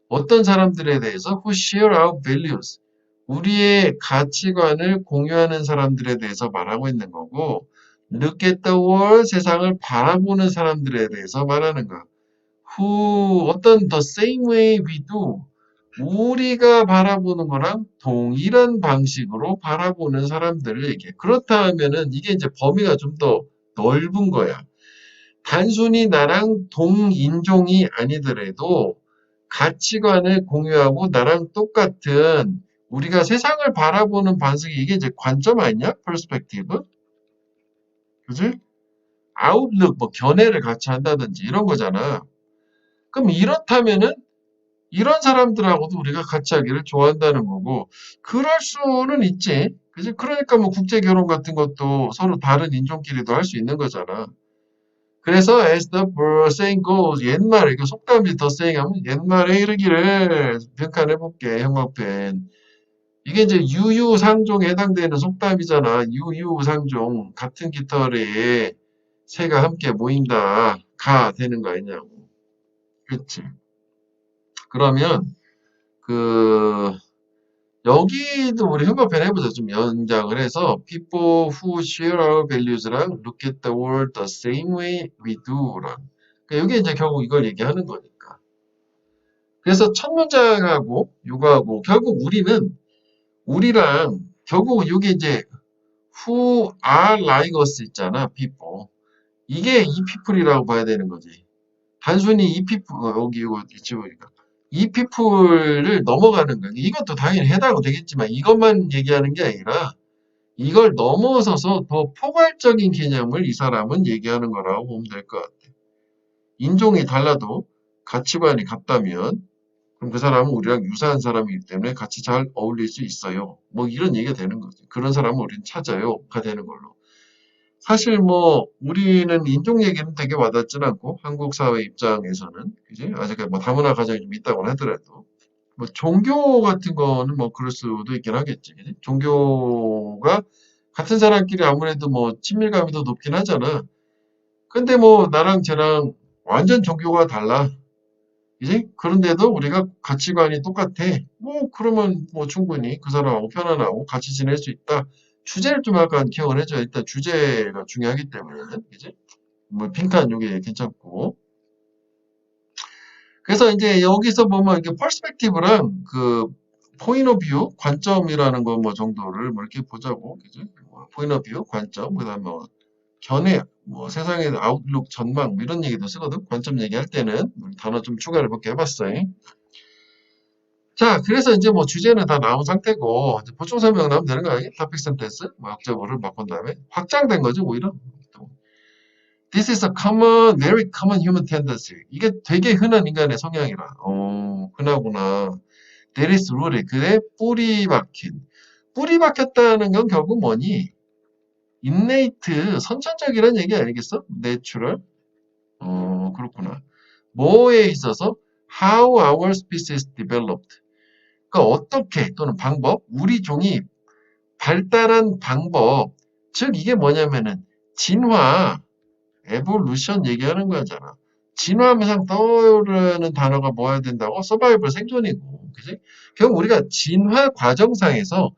어떤 사람들에 대해서 who share our values. 우리의 가치관을 공유하는 사람들에 대해서 말하고 있는 거고 look at the world, 세상을 바라보는 사람들에 대해서 말하는 거야. who 어떤 the same way we do. 우리가 바라보는 거랑 동일한 방식으로 바라보는 사람들을 얘기해. 그렇다 하면은 이게 이제 범위가 좀 더 넓은 거야. 단순히 나랑 동인종이 아니더라도 가치관을 공유하고 나랑 똑같은 우리가 세상을 바라보는 방식이 이게 이제 관점 아니냐? 퍼스펙티브? 그지? 아웃룩, 뭐 견해를 같이 한다든지 이런 거잖아. 그럼 이렇다면은 이런 사람들하고도 우리가 같이 하기를 좋아한다는 거고 그럴 수는 있지. 그지? 그러니까 뭐 국제 결혼 같은 것도 서로 다른 인종끼리도 할 수 있는 거잖아. 그래서 as the saying goes 옛말에 이거 속담이 더 saying 하면 옛말에 이르기를 변칸해볼게 형광펜 이게 이제 유유상종에 해당되는 속담이잖아. 유유상종 같은 깃털에 새가 함께 모인다. 가 되는 거 아니냐고. 그렇지. 그러면 그 여기도 우리 형광펜 해보자. 좀 연장을 해서 people who share our values랑 look at the world the same way we do랑 그러니까 여기 이제 결국 이걸 얘기하는 거니까. 그래서 첫 문장하고 이거하고 결국 우리랑 결국 이게 이제 who are like us 있잖아, people. 이게 이 people이라고 봐야 되는 거지. 단순히 이 people, 여기 이거 있지 보니까. 이 people을 넘어가는 거야. 이것도 당연히 해당은 되겠지만 이것만 얘기하는 게 아니라 이걸 넘어서서 더 포괄적인 개념을 이 사람은 얘기하는 거라고 보면 될 것 같아. 인종이 달라도 가치관이 같다면 그럼 그 사람은 우리랑 유사한 사람이기 때문에 같이 잘 어울릴 수 있어요. 뭐 이런 얘기가 되는 거지. 그런 사람은 우리는 찾아요.가 되는 걸로. 사실 뭐 우리는 인종 얘기는 되게 와닿진 않고 한국 사회 입장에서는 그지? 아직 뭐 다문화 가정이 좀 있다고 하더라도 뭐 종교 같은 거는 뭐 그럴 수도 있긴 하겠지. 그지? 종교가 같은 사람끼리 아무래도 뭐 친밀감이 더 높긴 하잖아. 근데 뭐 나랑 쟤랑 완전 종교가 달라. 그지? 그런데도 우리가 가치관이 똑같아. 뭐 그러면 뭐 충분히 그 사람하고 편안하고 같이 지낼 수 있다. 주제를 좀 약간 기억을 해줘야 일단 주제가 중요하기 때문에 그지? 뭐 핑크한 요게 괜찮고. 그래서 이제 여기서 보면 이렇게 퍼스펙티브랑 그 포인트 오브 뷰 관점이라는 거 뭐 정도를 뭐 이렇게 보자고 그지? 뭐 포인트 오브 뷰 관점 그다음에 뭐 견해 뭐 세상의 아웃룩 전망 뭐 이런 얘기도 쓰거든. 관점 얘기할 때는 단어 좀 추가를 몇 개 해봤어요. 자, 그래서 이제 뭐 주제는 다 나온 상태고, 이제 보충 설명 나오면 되는 거 아니에요? topic sentence, 뭐 학적어를 바꾼 다음에 확장된 거죠, 오히려. This is a common, very common human tendency. 이게 되게 흔한 인간의 성향이라. 흔하구나. There is rooted. 그래, 뿌리 박힌. 뿌리 박혔다는 건 결국 뭐니? innate, 선천적이라는 얘기 아니겠어? natural. 그렇구나. 뭐에 있어서? How our species developed. 그러니까 어떻게 또는 방법, 우리 종이 발달한 방법, 즉 이게 뭐냐면은 진화, 에볼루션 얘기하는 거잖아. 진화하면서 떠오르는 단어가 뭐야 된다고? 서바이벌 생존이고, 그지? 결국 우리가 진화 과정상에서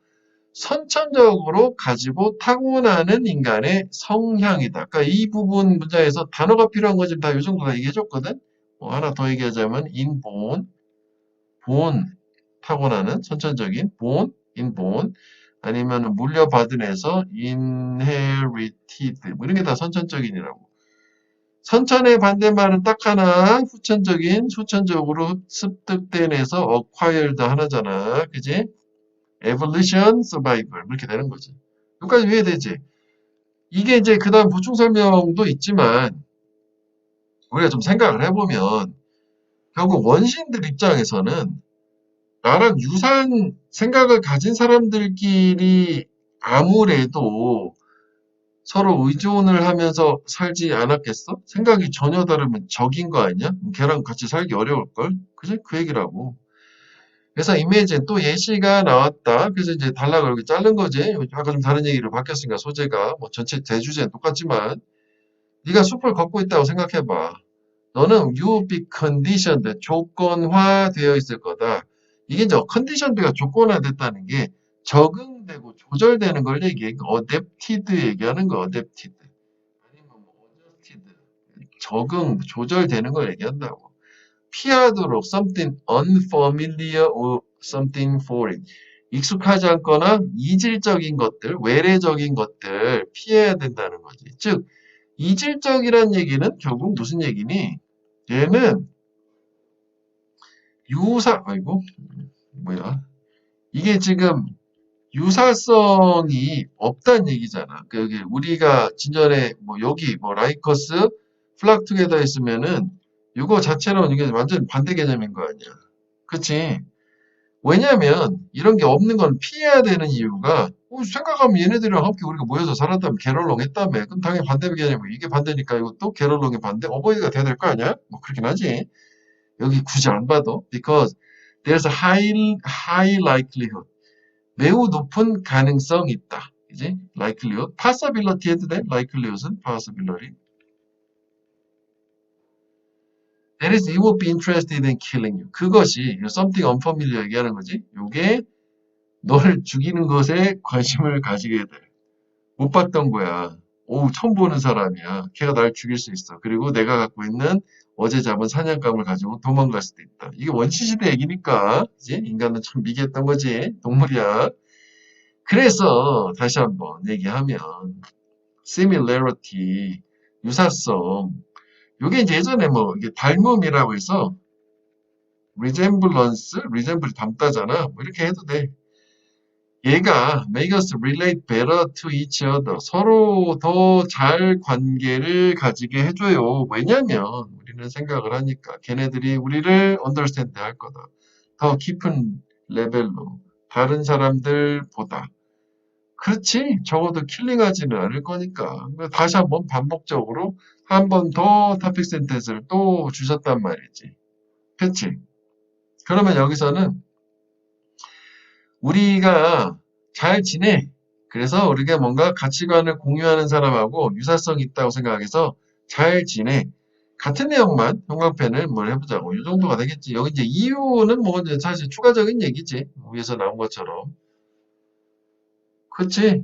선천적으로 가지고 타고나는 인간의 성향이다. 그러니까 이 부분 문장에서 단어가 필요한 거 지금 다 이 정도 다 얘기해줬거든? 뭐 하나 더 얘기하자면 inborn, born, 타고나는 선천적인 born, inborn 아니면 물려받은 에서 inherited 뭐 이런 게 다 선천적인이라고. 선천의 반대말은 딱 하나 후천적인 수천적으로 습득된 에서 acquired 하나잖아. 그지? evolution, survival 이렇게 되는 거지. 여기까지 이해되지? 이게 이제 그 다음 보충 설명도 있지만 우리가 좀 생각을 해보면 결국 원시인들 입장에서는 나랑 유사한 생각을 가진 사람들끼리 아무래도 서로 의존을 하면서 살지 않았겠어? 생각이 전혀 다르면 적인 거 아니야? 걔랑 같이 살기 어려울걸? 그지? 그 얘기라고. 그래서 imagine 또 예시가 나왔다. 그래서 이제 단락을 이렇게 자른 거지. 아까 좀 다른 얘기로 바뀌었으니까 소재가 뭐 전체 대주제는 똑같지만 네가 숲을 걷고 있다고 생각해봐. 너는 you be conditioned, 조건화되어 있을 거다. 이게 이제 conditioned가 조건화됐다는 게 적응되고 조절되는 걸 얘기해. adapted 얘기하는 거, adapted. 아니면 뭐 adjusted, 적응, 조절되는 걸 얘기한다고. 피하도록 something unfamiliar or something foreign. 익숙하지 않거나 이질적인 것들, 외래적인 것들 피해야 된다는 거지. 즉, 이질적이란 얘기는 결국 무슨 얘기니? 얘는 아이고, 뭐야. 이게 지금 유사성이 없다는 얘기잖아. 우리가 진전에 뭐 여기 뭐 라이커스, 플락 투게더 있으면은 이거 자체로는 이게 완전 반대 개념인 거 아니야. 그치? 왜냐면 이런 게 없는 건 피해야 되는 이유가 생각하면 얘네들이랑 함께 우리가 모여서 살았다면 게럴롱 했다며. 그럼 당연히 반대 개념이고 이게 반대니까 이것도 게럴롱의 반대 어보이드가 돼야 될 거 아니야? 뭐 그렇긴 하지. 여기 굳이 안 봐도 because there's a high likelihood 매우 높은 가능성이 있다. 그지? likelihood possibility 해도 돼? likelihood은 possibility that is, he would be interested in killing you. 그것이 something unfamiliar 얘기하는 거지. 요게 너를 죽이는 것에 관심을 가지게 돼. 못 봤던 거야. 오, 처음 보는 사람이야. 걔가 날 죽일 수 있어. 그리고 내가 갖고 있는 어제 잡은 사냥감을 가지고 도망갈 수도 있다. 이게 원시시대 얘기니까, 이제 인간은 참 미개했던 거지. 동물이야. 그래서 다시 한번 얘기하면 similarity, 유사성. 요게 이제 예전에 뭐 이게 닮음이라고 해서 resemblance, resemble 닮다잖아. 뭐 이렇게 해도 돼. 얘가 make us relate better to each other. 서로 더 잘 관계를 가지게 해줘요. 왜냐면 우리는 생각을 하니까 걔네들이 우리를 understand 할 거다. 더 깊은 레벨로 다른 사람들보다. 그렇지. 적어도 킬링하지는 않을 거니까. 다시 한번 반복적으로 한 번 더 토픽 센텐스를 또 주셨단 말이지. 그렇지. 그러면 여기서는 우리가 잘 지내. 그래서 우리가 뭔가 가치관을 공유하는 사람하고 유사성이 있다고 생각해서 잘 지내. 같은 내용만 형광펜을 뭘 해보자고. 이 정도가 되겠지. 여기 이제 이유는 뭐 이제 사실 추가적인 얘기지. 위에서 나온 것처럼. 그렇지.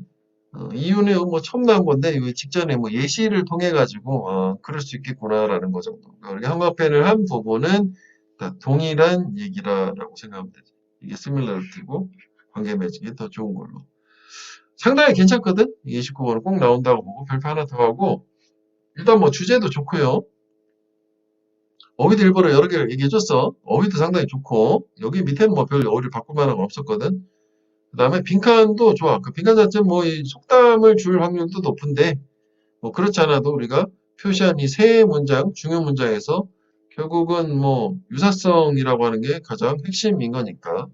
이유는 뭐 처음 나온 건데 직전에 뭐 예시를 통해 가지고 그럴 수 있겠구나라는 거 정도. 우리 형광펜을 한 부분은 다 동일한 얘기라고 생각하면 되지. 이게 시밀러리티고 관계 맺기 더 좋은 걸로. 상당히 괜찮거든? 29번은 꼭 나온다고 보고 별표 하나 더 하고 일단 뭐 주제도 좋고요. 어휘도 일부러 여러 개를 얘기해줬어. 어휘도 상당히 좋고 여기 밑에는 뭐 별 어휘를 바꿀 만한 건 없었거든. 그 다음에 빈칸도 좋아. 그 빈칸 자체는 뭐 이 속담을 줄 확률도 높은데 뭐 그렇지 않아도 우리가 표시한 이 세 문장, 중요 문장에서 결국은 뭐 유사성이라고 하는 게 가장 핵심인 거니까.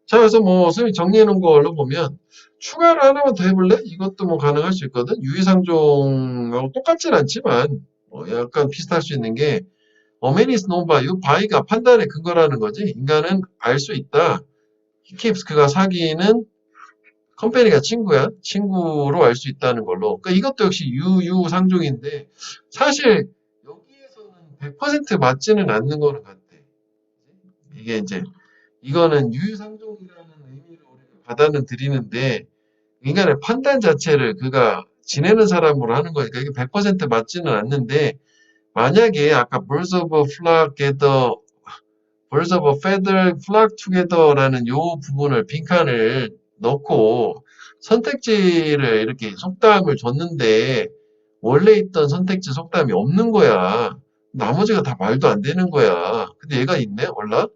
자, 그래서 뭐 선생님이 정리해 놓은 걸로 보면 추가를 하나만 더 해볼래? 이것도 뭐 가능할 수 있거든. 유의상종하고 똑같진 않지만 약간 비슷할 수 있는 게 man is known by you. by가 판단의 근거라는 거지. 인간은 알 수 있다. he keeps 그가 사귀는 컴퍼니가 친구야. 친구로 알 수 있다는 걸로. 그러니까 이것도 역시 유상종인데 사실 여기에서는 100% 맞지는 않는 거는 같아. 이게 이제 이거는 유상종이라는 의미로 우리가 받아는 드리는데 인간의 판단 자체를 그가 지내는 사람으로 하는 거니까 이게 100% 맞지는 않는데 만약에 아까 birds of a flock gather, birds of a feather flock together라는 요 부분을 빈칸을 넣고 선택지를 이렇게 속담을 줬는데 원래 있던 선택지 속담이 없는 거야. 나머지가 다 말도 안 되는 거야. 근데 얘가 있네? 몰라?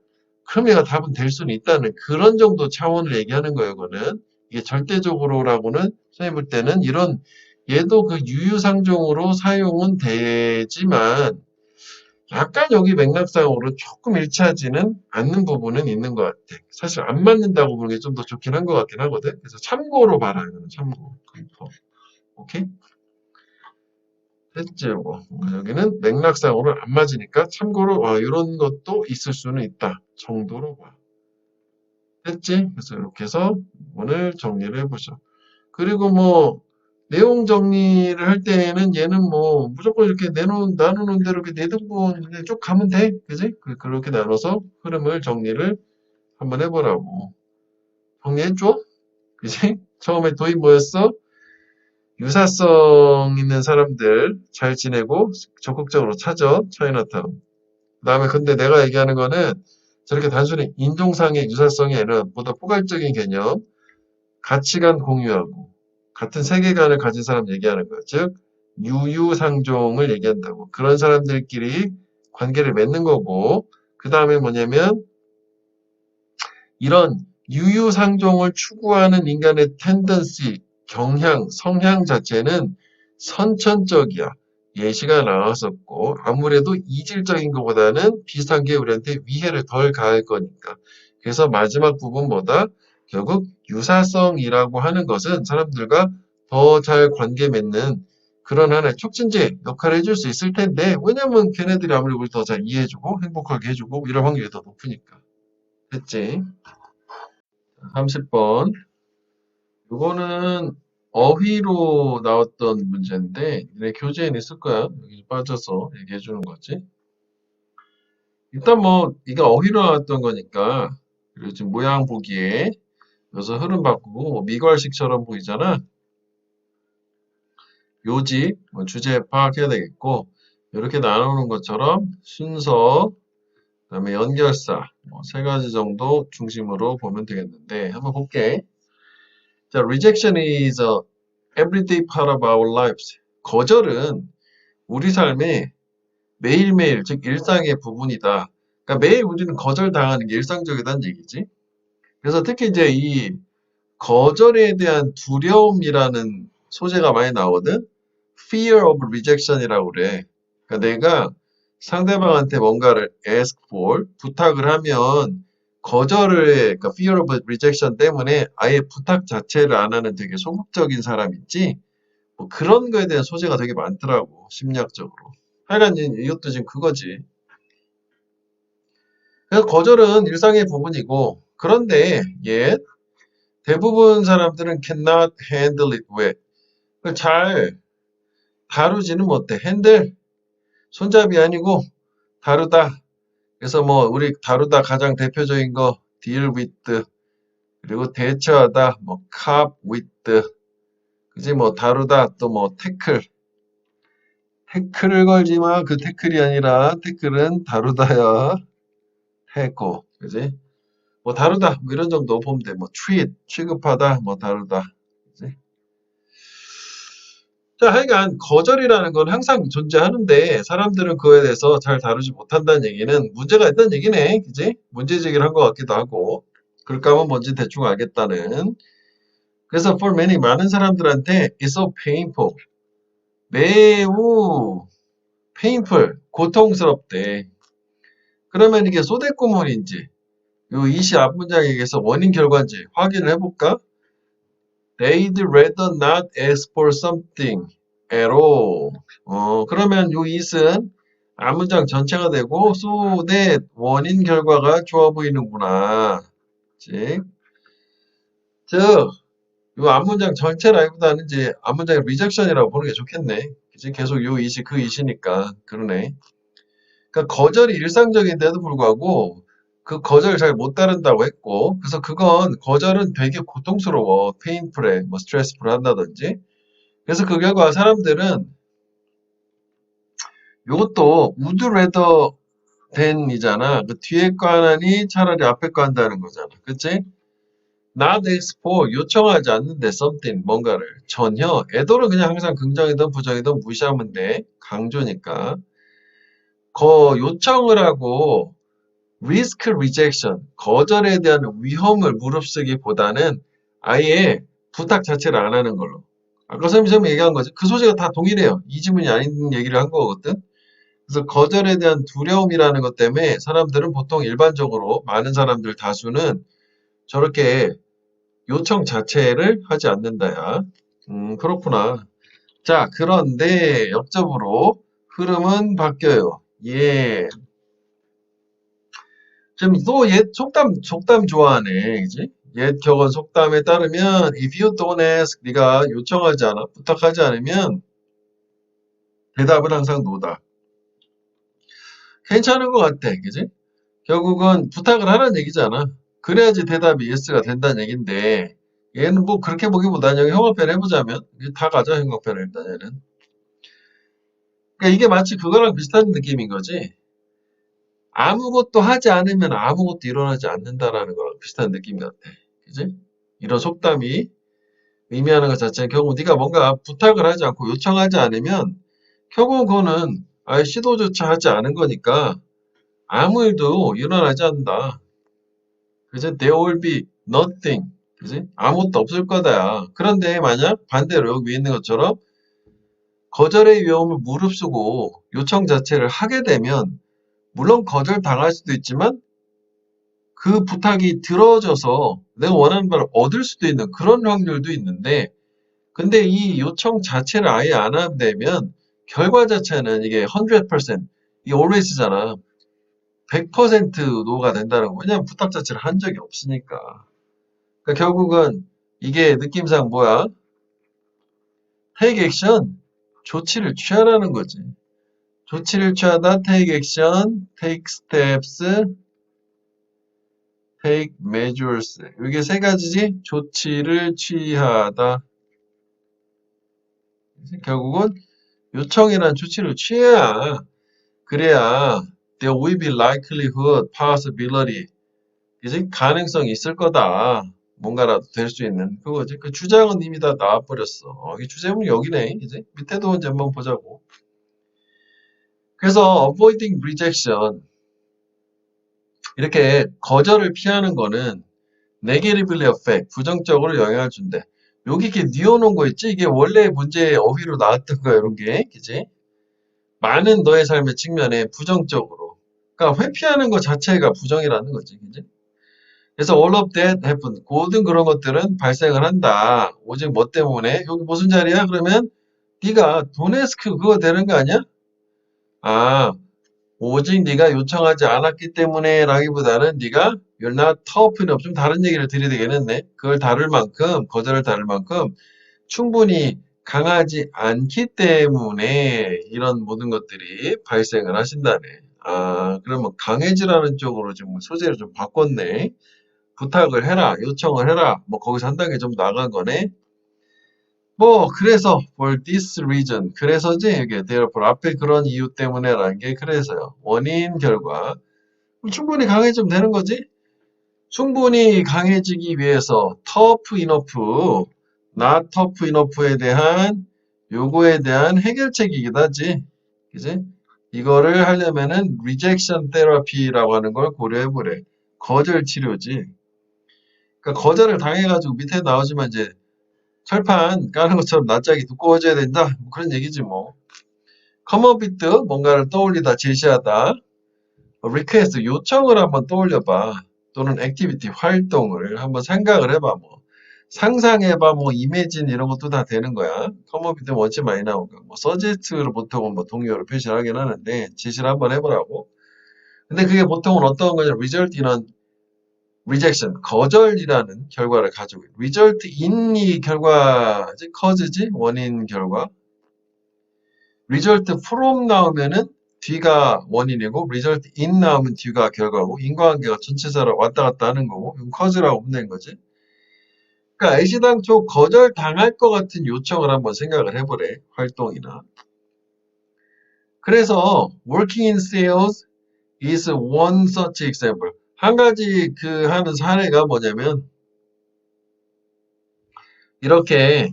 그럼 얘가 답은 될 수는 있다는 그런 정도 차원을 얘기하는 거예요, 이거는. 이게 절대적으로라고는 선생님 볼 때는 이런 얘도 그 유유상종으로 사용은 되지만 약간 여기 맥락상으로 조금 일치하지는 않는 부분은 있는 것 같아. 사실 안 맞는다고 보는 게 좀 더 좋긴 한 것 같긴 하거든. 그래서 참고로 봐라, 이거는 참고. 오케이? 됐지, 이거. 여기는 맥락상으로 안 맞으니까 참고로 이런 것도 있을 수는 있다 정도로 봐. 됐지? 그래서 이렇게 해서 오늘 정리를 해보죠. 그리고 뭐 내용 정리를 할 때는 얘는 뭐 무조건 이렇게 나누는 대로 이렇게 네 등분에 쭉 가면 돼. 그지? 그렇게 나눠서 흐름을 정리를 한번 해보라고. 정리해줘? 그지? 처음에 도입 뭐였어? 유사성 있는 사람들 잘 지내고 적극적으로 찾아. 차이나타운. 그 다음에 근데 내가 얘기하는 거는 저렇게 단순히 인종상의 유사성이 아니라 보다 포괄적인 개념, 가치관 공유하고 같은 세계관을 가진 사람 얘기하는 거야. 즉 유유상종을 얘기한다고. 그런 사람들끼리 관계를 맺는 거고 그 다음에 뭐냐면 이런 유유상종을 추구하는 인간의 텐던시, 경향, 성향 자체는 선천적이야. 예시가 나왔었고 아무래도 이질적인 것보다는 비슷한 게 우리한테 위해를 덜 가할 거니까. 그래서 마지막 부분보다 결국 유사성이라고 하는 것은 사람들과 더 잘 관계 맺는 그런 하나의 촉진제 역할을 해줄 수 있을 텐데, 왜냐면 걔네들이 아무리 우리 더 잘 이해해주고 행복하게 해주고 이럴 확률이 더 높으니까. 됐지? 30번. 이거는 어휘로 나왔던 문제인데 내 교재에 있을 거야. 여기 빠져서 얘기해 주는 거지. 일단 뭐 이게 어휘로 나왔던 거니까, 그리고 지금 모양 보기에 여기서 흐름 바꾸고 미괄식처럼 보이잖아. 요지 뭐 주제 파악해야 되겠고, 이렇게 나누는 것처럼 순서, 그다음에 연결사 뭐 세 가지 정도 중심으로 보면 되겠는데, 한번 볼게. 자, rejection is a everyday part of our lives. 거절은 우리 삶의 매일매일, 즉 일상의 부분이다. 그러니까 매일 우리는 거절당하는 게 일상적이다는 얘기지. 그래서 특히 이제 이 거절에 대한 두려움이라는 소재가 많이 나오거든. Fear of rejection이라고 그래. 그러니까 내가 상대방한테 뭔가를 ask for, 부탁을 하면 거절을 해. 그러니까 fear of rejection 때문에 아예 부탁 자체를 안 하는 되게 소극적인 사람 있지? 뭐 그런 거에 대한 소재가 되게 많더라고, 심리학적으로. 하여간 이것도 지금 그거지. 그래서 거절은 일상의 부분이고, 그런데 대부분 사람들은 cannot handle it well. 그걸 잘 다루지는 못해. 핸들, 손잡이 아니고 다루다. 그래서 뭐 우리 다루다 가장 대표적인 거 deal with, 그리고 대처하다 뭐 cope with, 그지? 뭐 다루다 또 뭐 태클을 걸지 마. 그 태클이 아니라 태클은 다루다야. 해고, 그지? 뭐 다루다 뭐 이런 정도 보면 돼. 뭐 treat 취급하다 뭐 다루다, 그지? 자, 하여간 거절이라는 건 항상 존재하는데 사람들은 그거에 대해서 잘 다루지 못한다는 얘기는 문제가 있다는 얘기네, 그지? 문제제기를 한 것 같기도 하고, 그럴까 하면 뭔지 대충 알겠다는. 그래서 for many, 많은 사람들한테 it's so painful, 매우 painful, 고통스럽대. 그러면 이게 소대구문인지 요 이시 앞문장에게서 원인 결과인지 확인을 해볼까? They'd rather not ask for something at all. 그러면 요 it은 앞문장 전체가 되고 so that 원인 결과가 좋아 보이는구나. 즉, 요 앞문장 전체라기보다는 이제 앞문장의 rejection이라고 보는 게 좋겠네. 그치? 계속 요 it이 그 it이니까 그러네. 그러니까 거절이 일상적인데도 불구하고 그 거절을 잘 못 따른다고 했고, 그래서 그건 거절은 되게 고통스러워. 페인풀해, 뭐 스트레스풀 한다든지. 그래서 그 결과 사람들은 이것도 would rather than이잖아. 그 뒤에 거 하나니 차라리 앞에 거 한다는 거잖아. 그치? not ask for, 요청하지 않는데 something, 뭔가를. 전혀. 애도는 그냥 항상 긍정이든 부정이든 무시하면 돼. 강조니까. 요청을 하고 risk rejection, 거절에 대한 위험을 무릅쓰기보다는 아예 부탁 자체를 안 하는 걸로. 아까 선생님이 얘기한 거지. 그 소재가 다 동일해요. 이 지문이 아닌 얘기를 한 거거든. 그래서 거절에 대한 두려움이라는 것 때문에 사람들은 보통 일반적으로 많은 사람들 다수는 저렇게 요청 자체를 하지 않는다야. 그렇구나. 자, 그런데 역적으로 흐름은 바뀌어요. 지금 또 옛 속담 좋아하네, 그지? 옛 격언 속담에 따르면 if you don't ask, 네가 요청하지 않아, 부탁하지 않으면 대답은 항상 no다. 괜찮은 것 같아, 그지? 결국은 부탁을 하라는 얘기잖아. 그래야지 대답이 yes가 된다는 얘긴데, 얘는 뭐 그렇게 보기보다는 여기 형광펜 해보자면 다 가져, 형광펜을 일단 얘는. 그러니까 이게 마치 그거랑 비슷한 느낌인 거지. 아무것도 하지 않으면 아무것도 일어나지 않는다라는 거랑 비슷한 느낌 같아. 그지? 이런 속담이 의미하는 것 자체는 결국 네가 뭔가 부탁을 하지 않고 요청하지 않으면 결국은 그거는 아예 시도조차 하지 않은 거니까 아무 일도 일어나지 않는다. 그지? There will be nothing. 그지? 아무것도 없을 거다. 그런데 만약 반대로 여기 위에 있는 것처럼 거절의 위험을 무릅쓰고 요청 자체를 하게 되면 물론 거절 당할 수도 있지만 그 부탁이 들어져서 내가 원하는 바를 얻을 수도 있는 그런 확률도 있는데, 근데 이 요청 자체를 아예 안 한다면 결과 자체는 이게 100%, 이게 always잖아. 100% 노가 된다는 거. 왜냐면 부탁 자체를 한 적이 없으니까. 그러니까 결국은 이게 느낌상 뭐야? take action, 조치를 취하라는 거지. 조치를 취하다, take action, take steps, take measures. 이게 세 가지지? 조치를 취하다. 결국은 요청이란 조치를 취해야, 그래야 there will be likelihood, possibility. 이제 가능성이 있을 거다. 뭔가라도 될 수 있는 그거지. 그 주장은 이미 다 나와버렸어. 이 주제문이 여기네. 이제 밑에도 이제 한번 보자고. 그래서 avoiding rejection, 이렇게 거절을 피하는 거는 negatively affect, 부정적으로 영향을 준대. 여기 이렇게 뉘어놓은 거 있지? 이게 원래 문제의 어휘로 나왔던 거야, 이런 게. 그지? 많은 너의 삶의 측면에 부정적으로. 그러니까 회피하는 것 자체가 부정이라는 거지. 그지? 그래서 all of that happen. 모든 그런 것들은 발생을 한다. 오직 뭐 때문에? 여기 무슨 자리야? 그러면 네가 도네스크 그거 되는 거 아니야? 아, 오직 네가 요청하지 않았기 때문에 라기보다는 네가 you're not tough enough. 좀 다른 얘기를 드려야 되겠네. 그걸 다룰 만큼, 거절을 다룰 만큼 충분히 강하지 않기 때문에 이런 모든 것들이 발생을 하신다네. 아, 그러면 강해지라는 쪽으로 지금 소재를 좀 바꿨네. 부탁을 해라, 요청을 해라. 뭐 거기서 한 단계 좀 나간 거네. 뭐 그래서 for this reason, 그래서지 이게 therefore 앞에 그런 이유 때문에라는 게 그래서요. 원인 결과 충분히 강해지면 되는 거지. 충분히 강해지기 위해서 tough enough, not tough enough에 대한 요거에 대한 해결책이기도 하지. 그지? 이거를 하려면은 rejection therapy라고 하는 걸 고려해 보래. 거절 치료지. 그러니까 거절을 당해가지고 밑에 나오지만 이제 철판 까는 것처럼 낯짝이 두꺼워져야 된다. 뭐 그런 얘기지 뭐. come up with, 뭔가를 떠올리다, 제시하다. request, 요청을 한번 떠올려봐. 또는 activity, 활동을 한번 생각을 해봐. 뭐 상상해봐. 뭐 imagine 이런 것도 다 되는 거야. come up with 원체 많이 나오고. 뭐 suggest를 보통은 뭐 동요로 표시를 하긴 하는데 제시를 한번 해보라고. 근데 그게 보통은 어떤 거냐? result in rejection, 거절이라는 결과를 가지고 있고, result in이 결과지, cause지, 원인 결과. result from 나오면은 뒤가 원인이고, result in 나오면 뒤가 결과고, 인과관계가 전체사로 왔다 갔다 하는 거고, 이건 cause라고 보는 거지. 그러니까 애시당초 거절당할 것 같은 요청을 한번 생각을 해보래, 활동이나. 그래서 working in sales is one such example. 한 가지 그 하는 사례가 뭐냐면, 이렇게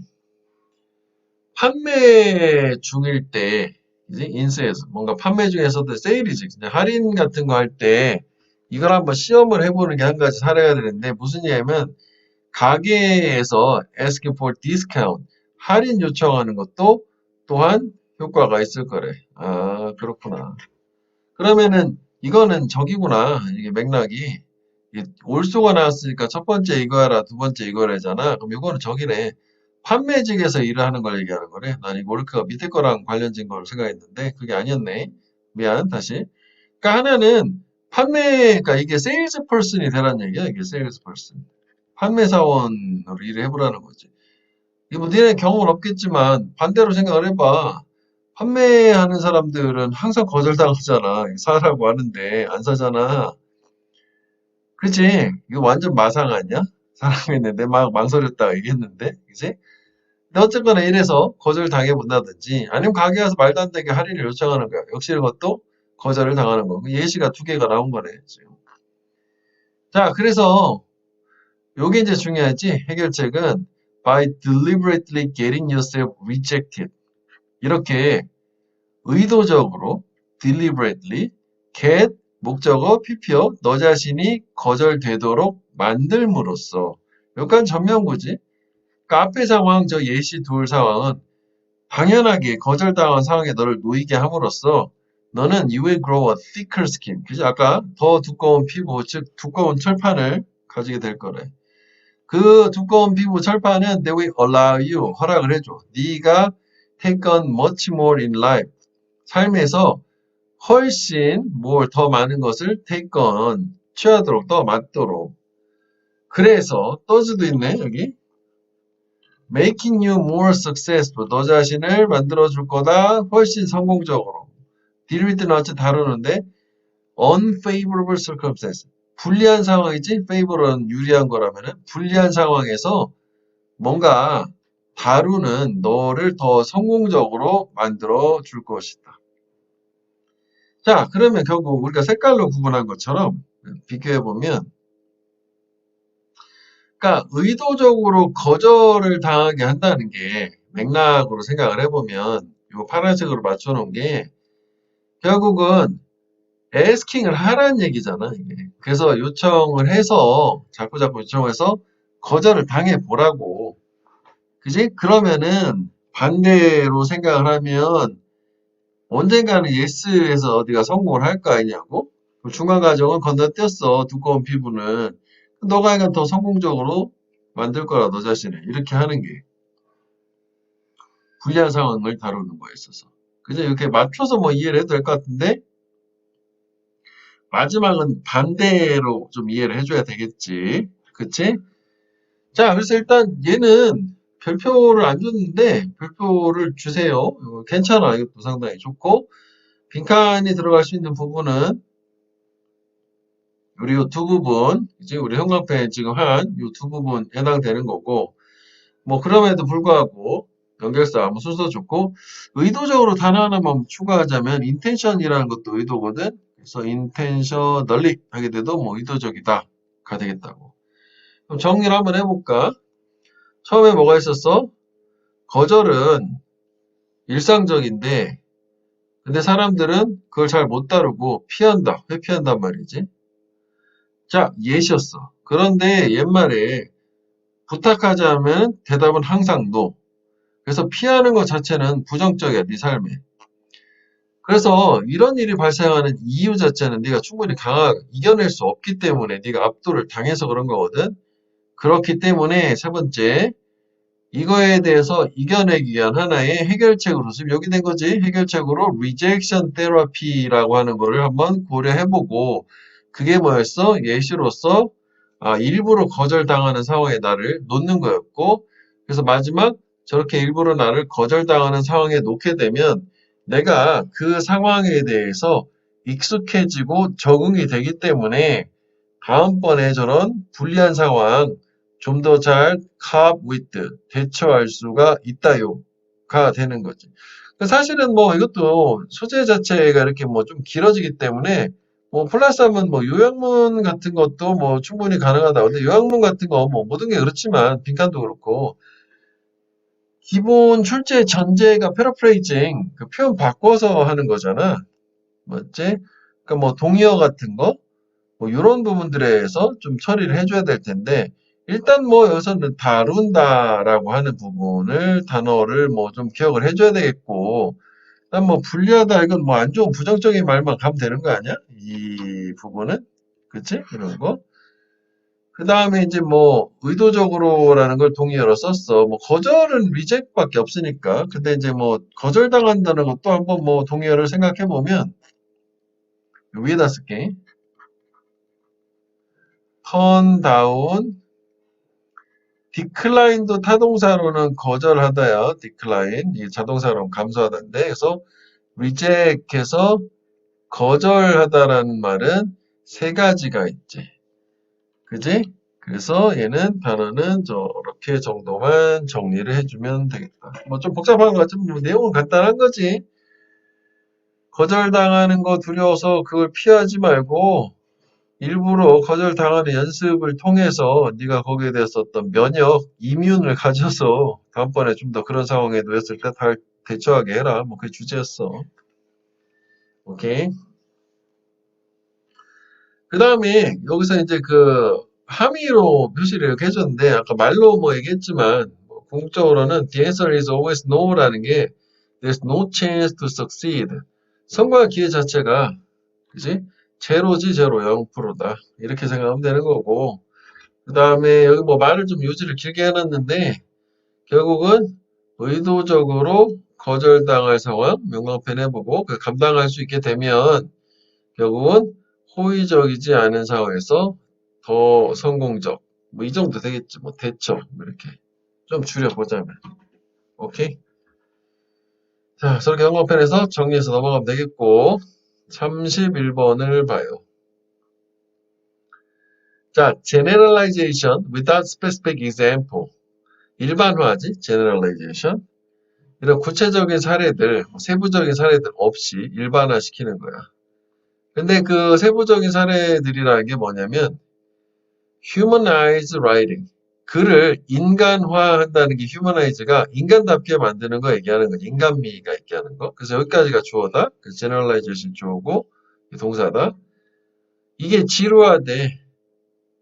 판매 중일 때, 이제 인쇄해서 뭔가 판매 중에서도 세일이지. 그냥 할인 같은 거 할 때 이걸 한번 시험을 해보는 게 한 가지 사례가 되는데 무슨 얘기냐면 가게에서 asking for discount, 할인 요청하는 것도 또한 효과가 있을 거래. 아, 그렇구나. 그러면은 이거는 저기구나. 이게 맥락이. 올소가 나왔으니까 첫 번째 이거 하라, 두 번째 이거 하라잖아. 그럼 이거는 저기네. 판매직에서 일을 하는 걸 얘기하는 거래. 난 이 월크가 밑에 거랑 관련된 걸 생각했는데 그게 아니었네. 미안, 다시. 그러니까 하나는 그러니까 이게 세일즈 퍼슨이 되라는 얘기야. 이게 세일즈 퍼슨. 판매 사원으로 일을 해보라는 거지. 이거 뭐 니네 경험은 없겠지만 반대로 생각을 해봐. 판매하는 사람들은 항상 거절당하잖아. 사라고 하는데 안 사잖아. 그치? 이거 완전 마상 아니야? 사람이 있는데 막 망설였다가 얘기했는데, 그치? 근데 어쨌거나 이래서 거절을 당해본다든지, 아니면 가게 가서 말도 안 되게 할인을 요청하는 거야. 역시 이것도 거절을 당하는 거고, 예시가 두 개가 나온 거네, 지금. 자, 그래서 요게 이제 중요하지. 해결책은 by deliberately getting yourself rejected. 이렇게 의도적으로 deliberately get 목적어 PP어 너 자신이 거절되도록 만들므로써 약간 전면구지. 그러니까 앞의 상황 저 예시 둘 상황은 당연하게 거절당한 상황에 너를 놓이게 함으로써 너는 you will grow a thicker skin. 그지? 아까 더 두꺼운 피부, 즉 두꺼운 철판을 가지게 될 거래. 그 두꺼운 피부 철판은 they will allow you, 허락을 해줘. 네가 take on much more in life. 삶에서 훨씬 뭘 더 많은 것을 take on, 취하도록, 더 맡도록. 그래서 does도 있네, 여기. making you more successful. 너 자신을 만들어줄 거다. 훨씬 성공적으로. deal with는 어째 다루는데 unfavorable circumstance. 불리한 상황이지? favor은 유리한 거라면은 불리한 상황에서 뭔가 다루는 너를 더 성공적으로 만들어 줄 것이다. 자, 그러면 결국 우리가 색깔로 구분한 것처럼 비교해 보면, 그러니까 의도적으로 거절을 당하게 한다는 게 맥락으로 생각을 해보면 이 파란색으로 맞춰놓은 게 결국은 애스킹을 하라는 얘기잖아, 이게. 그래서 요청을 해서 자꾸 요청해서 거절을 당해 보라고. 그지? 그러면은 반대로 생각을 하면 언젠가는 예스에서 어디가 성공을 할 거 아니냐고? 중간 과정은 건너뛰었어, 두꺼운 피부는. 너가 약간 더 성공적으로 만들 거라, 너 자신을. 이렇게 하는 게 불리한 상황을 다루는 거에 있어서. 그죠? 이렇게 맞춰서 뭐 이해를 해도 될 것 같은데, 마지막은 반대로 좀 이해를 해줘야 되겠지. 그치? 자, 그래서 일단 얘는 별표를 안 줬는데, 별표를 주세요. 이거 괜찮아. 이것도 상당히 좋고, 빈칸이 들어갈 수 있는 부분은 우리 이 두 부분, 이제 우리 형광펜 지금 한 이 두 부분 해당되는 거고, 뭐 그럼에도 불구하고 연결사 아무 순서 좋고, 의도적으로 단어 하나만 추가하자면 intention이라는 것도 의도거든. 그래서 intentionally 하게 돼도 뭐 의도적이다 가 되겠다고. 그럼 정리를 한번 해볼까? 처음에 뭐가 있었어? 거절은 일상적인데, 근데 사람들은 그걸 잘 못 다루고 피한다, 회피한단 말이지. 자, 예시였어. 그런데 옛말에 부탁하자면 대답은 항상 no. 그래서 피하는 것 자체는 부정적이야, 네 삶에. 그래서 이런 일이 발생하는 이유 자체는 네가 충분히 이겨낼 수 없기 때문에 네가 압도를 당해서 그런 거거든. 그렇기 때문에 세 번째, 이거에 대해서 이겨내기 위한 하나의 해결책으로 지금 여기 된 거지. 해결책으로 rejection therapy라고 하는 거를 한번 고려해보고, 그게 뭐였어? 예시로서 일부러 거절당하는 상황에 나를 놓는 거였고, 그래서 마지막 저렇게 일부러 나를 거절당하는 상황에 놓게 되면 내가 그 상황에 대해서 익숙해지고 적응이 되기 때문에 다음번에 저런 불리한 상황 좀 더 잘 cope with, 대처할 수가 있다요가 되는 거지. 사실은 뭐 이것도 소재 자체가 이렇게 뭐 좀 길어지기 때문에 뭐 플러스 하면 뭐 요약문 같은 것도 뭐 충분히 가능하다. 근데 요약문 같은 거 뭐 모든 게 그렇지만 빈칸도 그렇고 기본 출제 전제가 패러프레이징 그 표현 바꿔서 하는 거잖아. 맞지? 그러니까 뭐 동의어 같은 거 뭐 이런 부분들에서 좀 처리를 해줘야 될 텐데 일단 뭐 여기서는 다룬다라고 하는 부분을 단어를 뭐 좀 기억을 해줘야 되겠고 일단 뭐 불리하다 이건 뭐 안 좋은 부정적인 말만 가면 되는 거 아니야? 이 부분은 그치? 이런 거. 그 다음에 이제 뭐 의도적으로라는 걸 동의어로 썼어. 뭐 거절은 리젝밖에 없으니까. 근데 이제 뭐 거절당한다는 것도 한번 뭐 동의어를 생각해 보면 위에다 쓸게. turn down, decline도 타동사로는 거절하다야. decline 이 자동사로는 감소하다인데 그래서 reject해서 거절하다라는 말은 세 가지가 있지. 그지? 그래서 얘는 단어는 저렇게 정도만 정리를 해주면 되겠다. 뭐 좀 복잡한 것 같지만 뭐 내용은 간단한 거지. 거절당하는 거 두려워서 그걸 피하지 말고 일부러 거절당하는 연습을 통해서 네가 거기에 대해서 어떤 면역, 이뮨을 가져서 다음번에 좀 더 그런 상황에 놓였을 때 잘 대처하게 해라. 뭐 그게 주제였어. 오케이. 그 다음에 여기서 이제 그 함의로 표시를 이렇게 해줬는데 아까 말로 뭐 얘기했지만 뭐 궁극적으로는 the answer is always no라는 게 there's no chance to succeed. 성공한 기회 자체가 그지? 제로지 제로 0%다. 이렇게 생각하면 되는 거고 그 다음에 여기 뭐 말을 좀 요지를 길게 해놨는데 결국은 의도적으로 거절당할 상황 명강펜 해보고 그 감당할 수 있게 되면 결국은 호의적이지 않은 상황에서 더 성공적 뭐 이 정도 되겠지 뭐 대처 뭐 이렇게 좀 줄여보자면 오케이 자 서로 경강펜에서 정리해서 넘어가면 되겠고 31번을 봐요. 자, generalization without specific example. 일반화지, generalization. 이런 구체적인 사례들, 세부적인 사례들 없이 일반화시키는 거야. 근데 그 세부적인 사례들이라는 게 뭐냐면 humanize writing. 글을 인간화한다는 게 humanize가 인간답게 만드는 거 얘기하는 거지. 인간미가 있게 하는 거. 그래서 여기까지가 주어다. 그 generalization 주어고 동사다. 이게 지루하대.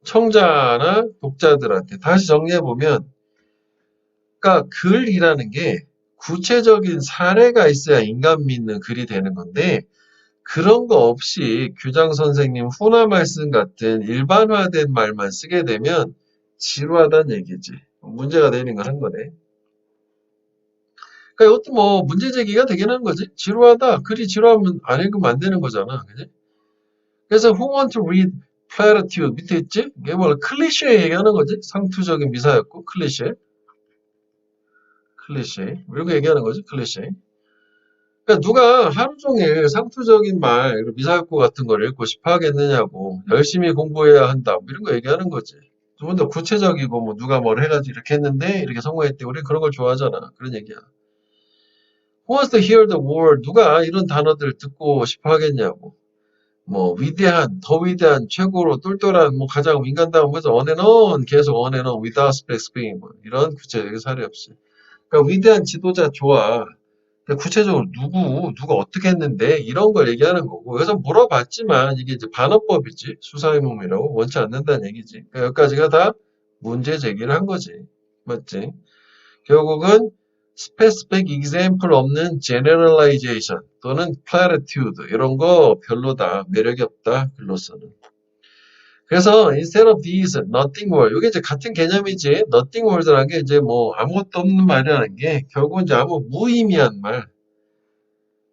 청자나 독자들한테 다시 정리해보면 그러니까 글이라는 게 구체적인 사례가 있어야 인간 믿는 글이 되는 건데 그런 거 없이 교장 선생님 훈화 말씀 같은 일반화된 말만 쓰게 되면 지루하다는 얘기지. 문제가 되는 건 한 거네. 그러니까 이것도 뭐 문제 제기가 되긴 하는 거지. 지루하다. 글이 지루하면 안 읽으면 안 되는 거잖아. 그지? 그래서 who want to read platitude 밑에 있지? 이게 뭐 클리셰 얘기하는 거지. 상투적인 미사였고 클리셰. 클리셰. 이렇게 얘기하는 거지. 클리셰. 그러니까 누가 하루 종일 상투적인 말, 미사역구 같은 걸 읽고 싶어 하겠느냐고. 열심히 공부해야 한다. 뭐 이런 거 얘기하는 거지. 좀 더 구체적이고 뭐 누가 뭘 해가지고 이렇게 했는데 이렇게 성공했대. 우리 그런 걸 좋아하잖아. 그런 얘기야. Who wants to hear the word? 누가 이런 단어들 듣고 싶어 하겠냐고. 뭐 위대한, 더 위대한, 최고로 똘똘한, 뭐 가장 인간다운 거죠. on and on, 계속 on and on, without specifying 뭐 이런 구체적인 사례 없이. 그러니까 위대한 지도자 좋아. 근데 구체적으로 누가 어떻게 했는데 이런 걸 얘기하는 거고 그래서 물어봤지만 이게 이제 반어법이지 수사의문이라고 원치 않는다는 얘기지. 그러니까 여기까지가 다 문제 제기를 한 거지. 맞지? 결국은 specific example 없는 generalization 또는 platitude 이런 거 별로다. 매력이 없다. 글로서는. 그래서 instead of these nothing word 이게 이제 같은 개념이지. nothing word라는 게 이제 뭐 아무것도 없는 말이라는 게 결국은 이제 아무 무의미한 말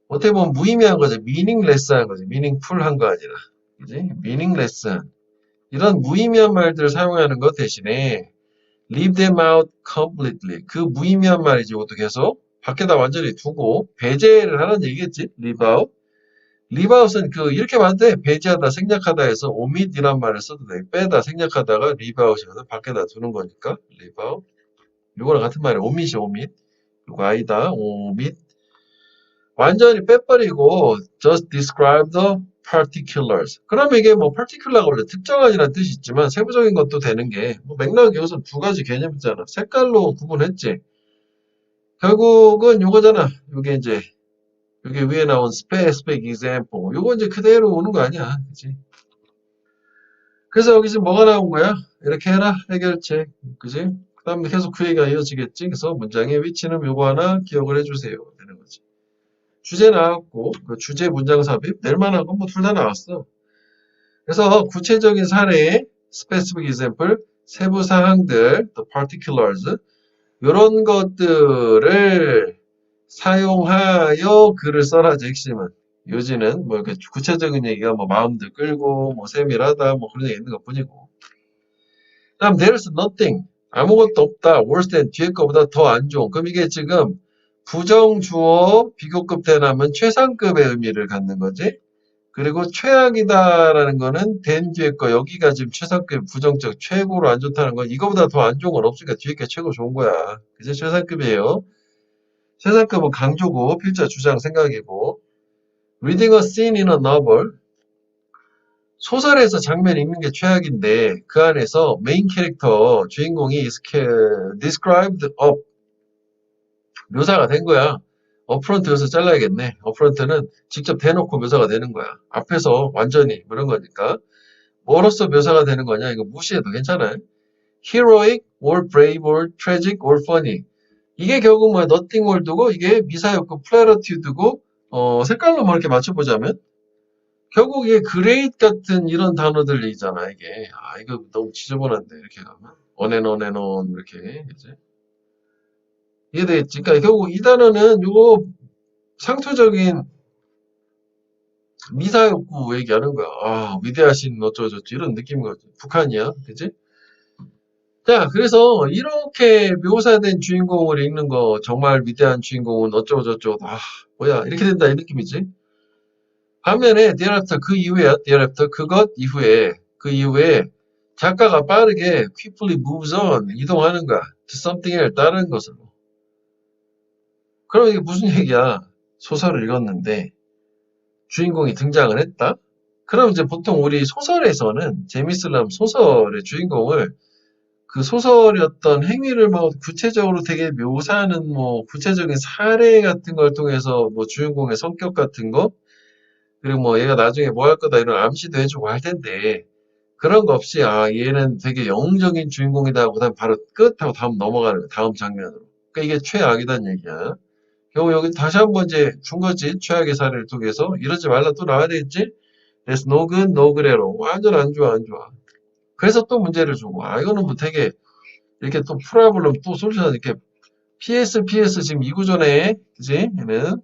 어떻게 보면 무의미한 거죠. meaningless한 거죠. meaningful한 거 아니라. 그지? meaningless한. 이런 무의미한 말들을 사용하는 것 대신에 leave them out completely. 그 무의미한 말이지. 이것도 계속 밖에다 완전히 두고 배제를 하는 얘기겠지. leave out. leave out은 이렇게 말하는데 배제하다, 생략하다 해서 omit이란 말을 써도 돼. 빼다, 생략하다가 leave out이거든. 밖에다 두는 거니까 leave out. 이거랑 같은 말이야. omit이 omit. 이거 아니다. omit. 완전히 빼버리고 just describe the particulars. 그러면 이게 뭐 particular가 원래 특정한이라는 뜻이 있지만 세부적인 것도 되는 게 뭐 맥락이 여기서 두 가지 개념이잖아. 색깔로 구분했지. 결국은 요거잖아. 요게 이제 요게 위에 나온 specific example. 요거 이제 그대로 오는 거 아니야. 그치? 그래서 여기 지금 뭐가 나온 거야? 이렇게 해라. 해결책. 그지? 그 다음에 계속 그 얘기가 이어지겠지. 그래서 문장의 위치는 요거 하나 기억을 해주세요. 되는 거지. 주제 나왔고 그 주제 문장 삽입 낼 만한 건 뭐 둘 다 나왔어. 그래서 구체적인 사례, specific example, 세부 사항들, the particulars 이런 것들을 사용하여 글을 써라지 핵심은. 요지는 뭐 이렇게 구체적인 얘기가 뭐 마음도 끌고 뭐 세밀하다 뭐 그런 얘기 있는 것뿐이고. 그다음 there's nothing 아무것도 없다 worse than 뒤에 거보다 더 안 좋은. 그럼 이게 지금 부정주어 비교급 대나면 최상급의 의미를 갖는 거지. 그리고 최악이다라는 거는 된 뒤에 거 여기가 지금 최상급 부정적 최고로 안 좋다는 건 이거보다 더 안 좋은 건 없으니까 뒤에 게 최고 좋은 거야. 그제 최상급이에요. 최상급은 강조고 필자 주장 생각이고 reading a scene in a novel 소설에서 장면 읽는 게 최악인데 그 안에서 메인 캐릭터 주인공이 described up 묘사가 된 거야. 어프런트 여기서 잘라야겠네. 어프런트는 직접 대놓고 묘사가 되는 거야. 앞에서 완전히 그런 거니까. 뭐로서 묘사가 되는 거냐? 이거 무시해도 괜찮아요. heroic or brave or tragic or funny. 이게 결국 뭐야? nothing word고 이게 미사였고 platitude고 색깔로 뭐 이렇게 맞춰보자면, 결국 이게 그레이트 같은 이런 단어들 있잖아, 이게. 아, 이거 너무 지저분한데, 이렇게 가면. on, 이렇게, 그지? 이해되겠지? 그러니까 결국 이 단어는 요거 상투적인 미사욕구 얘기하는 거야. 아, 위대하신 어쩌고저쩌고 이런 느낌인 거지. 북한이야. 그지? 자, 그래서 이렇게 묘사된 주인공을 읽는 거, 정말 위대한 주인공은 어쩌고저쩌고, 아, 뭐야, 이렇게 된다, 이 느낌이지. 반면에, thereafter, 그 이후에, thereafter, 그 이후에, 작가가 빠르게 quickly moves on, 이동하는 거야. to something else, 다른 것으로. 그럼 이게 무슨 얘기야? 소설을 읽었는데, 주인공이 등장을 했다? 그럼 이제 보통 우리 소설에서는, 재밌으려면 소설의 주인공을 그 소설의 어떤 행위를 뭐 구체적으로 되게 묘사하는 뭐 구체적인 사례 같은 걸 통해서 뭐 주인공의 성격 같은 거, 그리고 뭐 얘가 나중에 뭐 할 거다 이런 암시도 해주고 할 텐데, 그런 거 없이 아 얘는 되게 영웅적인 주인공이다 하고 그다음 바로 끝하고 다음 넘어가는 거야. 다음 장면으로. 그러니까 이게 최악이란 얘기야. 결국 여기 다시 한번 이제 준 거지. 최악의 사례를 통해서 이러지 말라 또 나와야 되겠지. 그래서 no good, no 그래로 완전 안 좋아 안 좋아. 그래서 또 문제를 주고 아 이거는 뭐 되게 이렇게 또 프로블럼 또 솔루션 이렇게 PS 지금 이 구조네. 그지? 얘는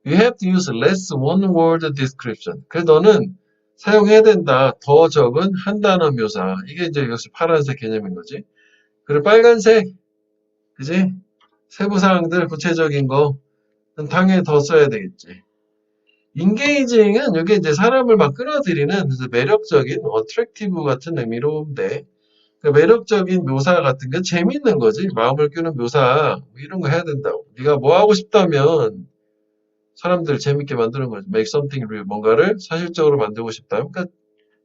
you have to use less one word description. 그래서 너는 사용해야 된다. 더 적은 한 단어 묘사. 이게 이제 역시 파란색 개념인 거지. 그리고 빨간색. 그지? 세부 사항들 구체적인 거 당연히 더 써야 되겠지. 인게이징은 이게 이제 사람을 막 끌어들이는 매력적인 어트랙티브 같은 의미로 돼. 그 매력적인 묘사 같은 게 재밌는 거지. 마음을 끼는 묘사 뭐 이런 거 해야 된다고. 네가 뭐 하고 싶다면 사람들 재밌게 만드는 거지. make something real. 뭔가를 사실적으로 만들고 싶다. 그러니까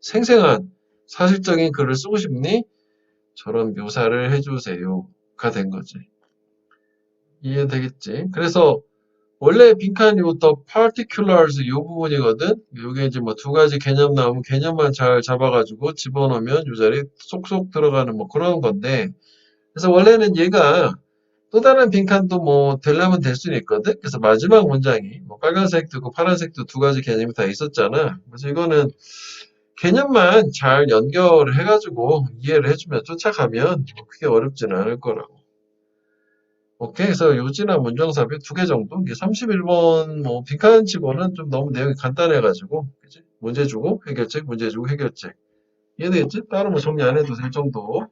생생한 사실적인 글을 쓰고 싶니? 저런 묘사를 해주세요가 된 거지. 이해되겠지? 그래서 원래 빈칸 요더 particulars 요 부분이거든. 요게 이제 뭐 두 가지 개념 나오면 개념만 잘 잡아가지고 집어넣으면 요 자리에 쏙쏙 들어가는 뭐 그런 건데. 그래서 원래는 얘가 또 다른 빈칸도 뭐 되려면 될 수는 있거든. 그래서 마지막 문장이 뭐 빨간색도 있고 파란색도 두 가지 개념이 다 있었잖아. 그래서 이거는 개념만 잘 연결을 해가지고 이해를 해주면 쫓아가면 뭐 크게 어렵지는 않을 거라고. 오케이. 그래서 요지나 문정삽입 두 개 정도. 이게 31번 뭐 빈칸 치고는 좀 너무 내용이 간단해가지고 그치? 문제 주고 해결책, 문제 주고 해결책. 이해되겠지? 따로 뭐 정리 안 해도 될 정도.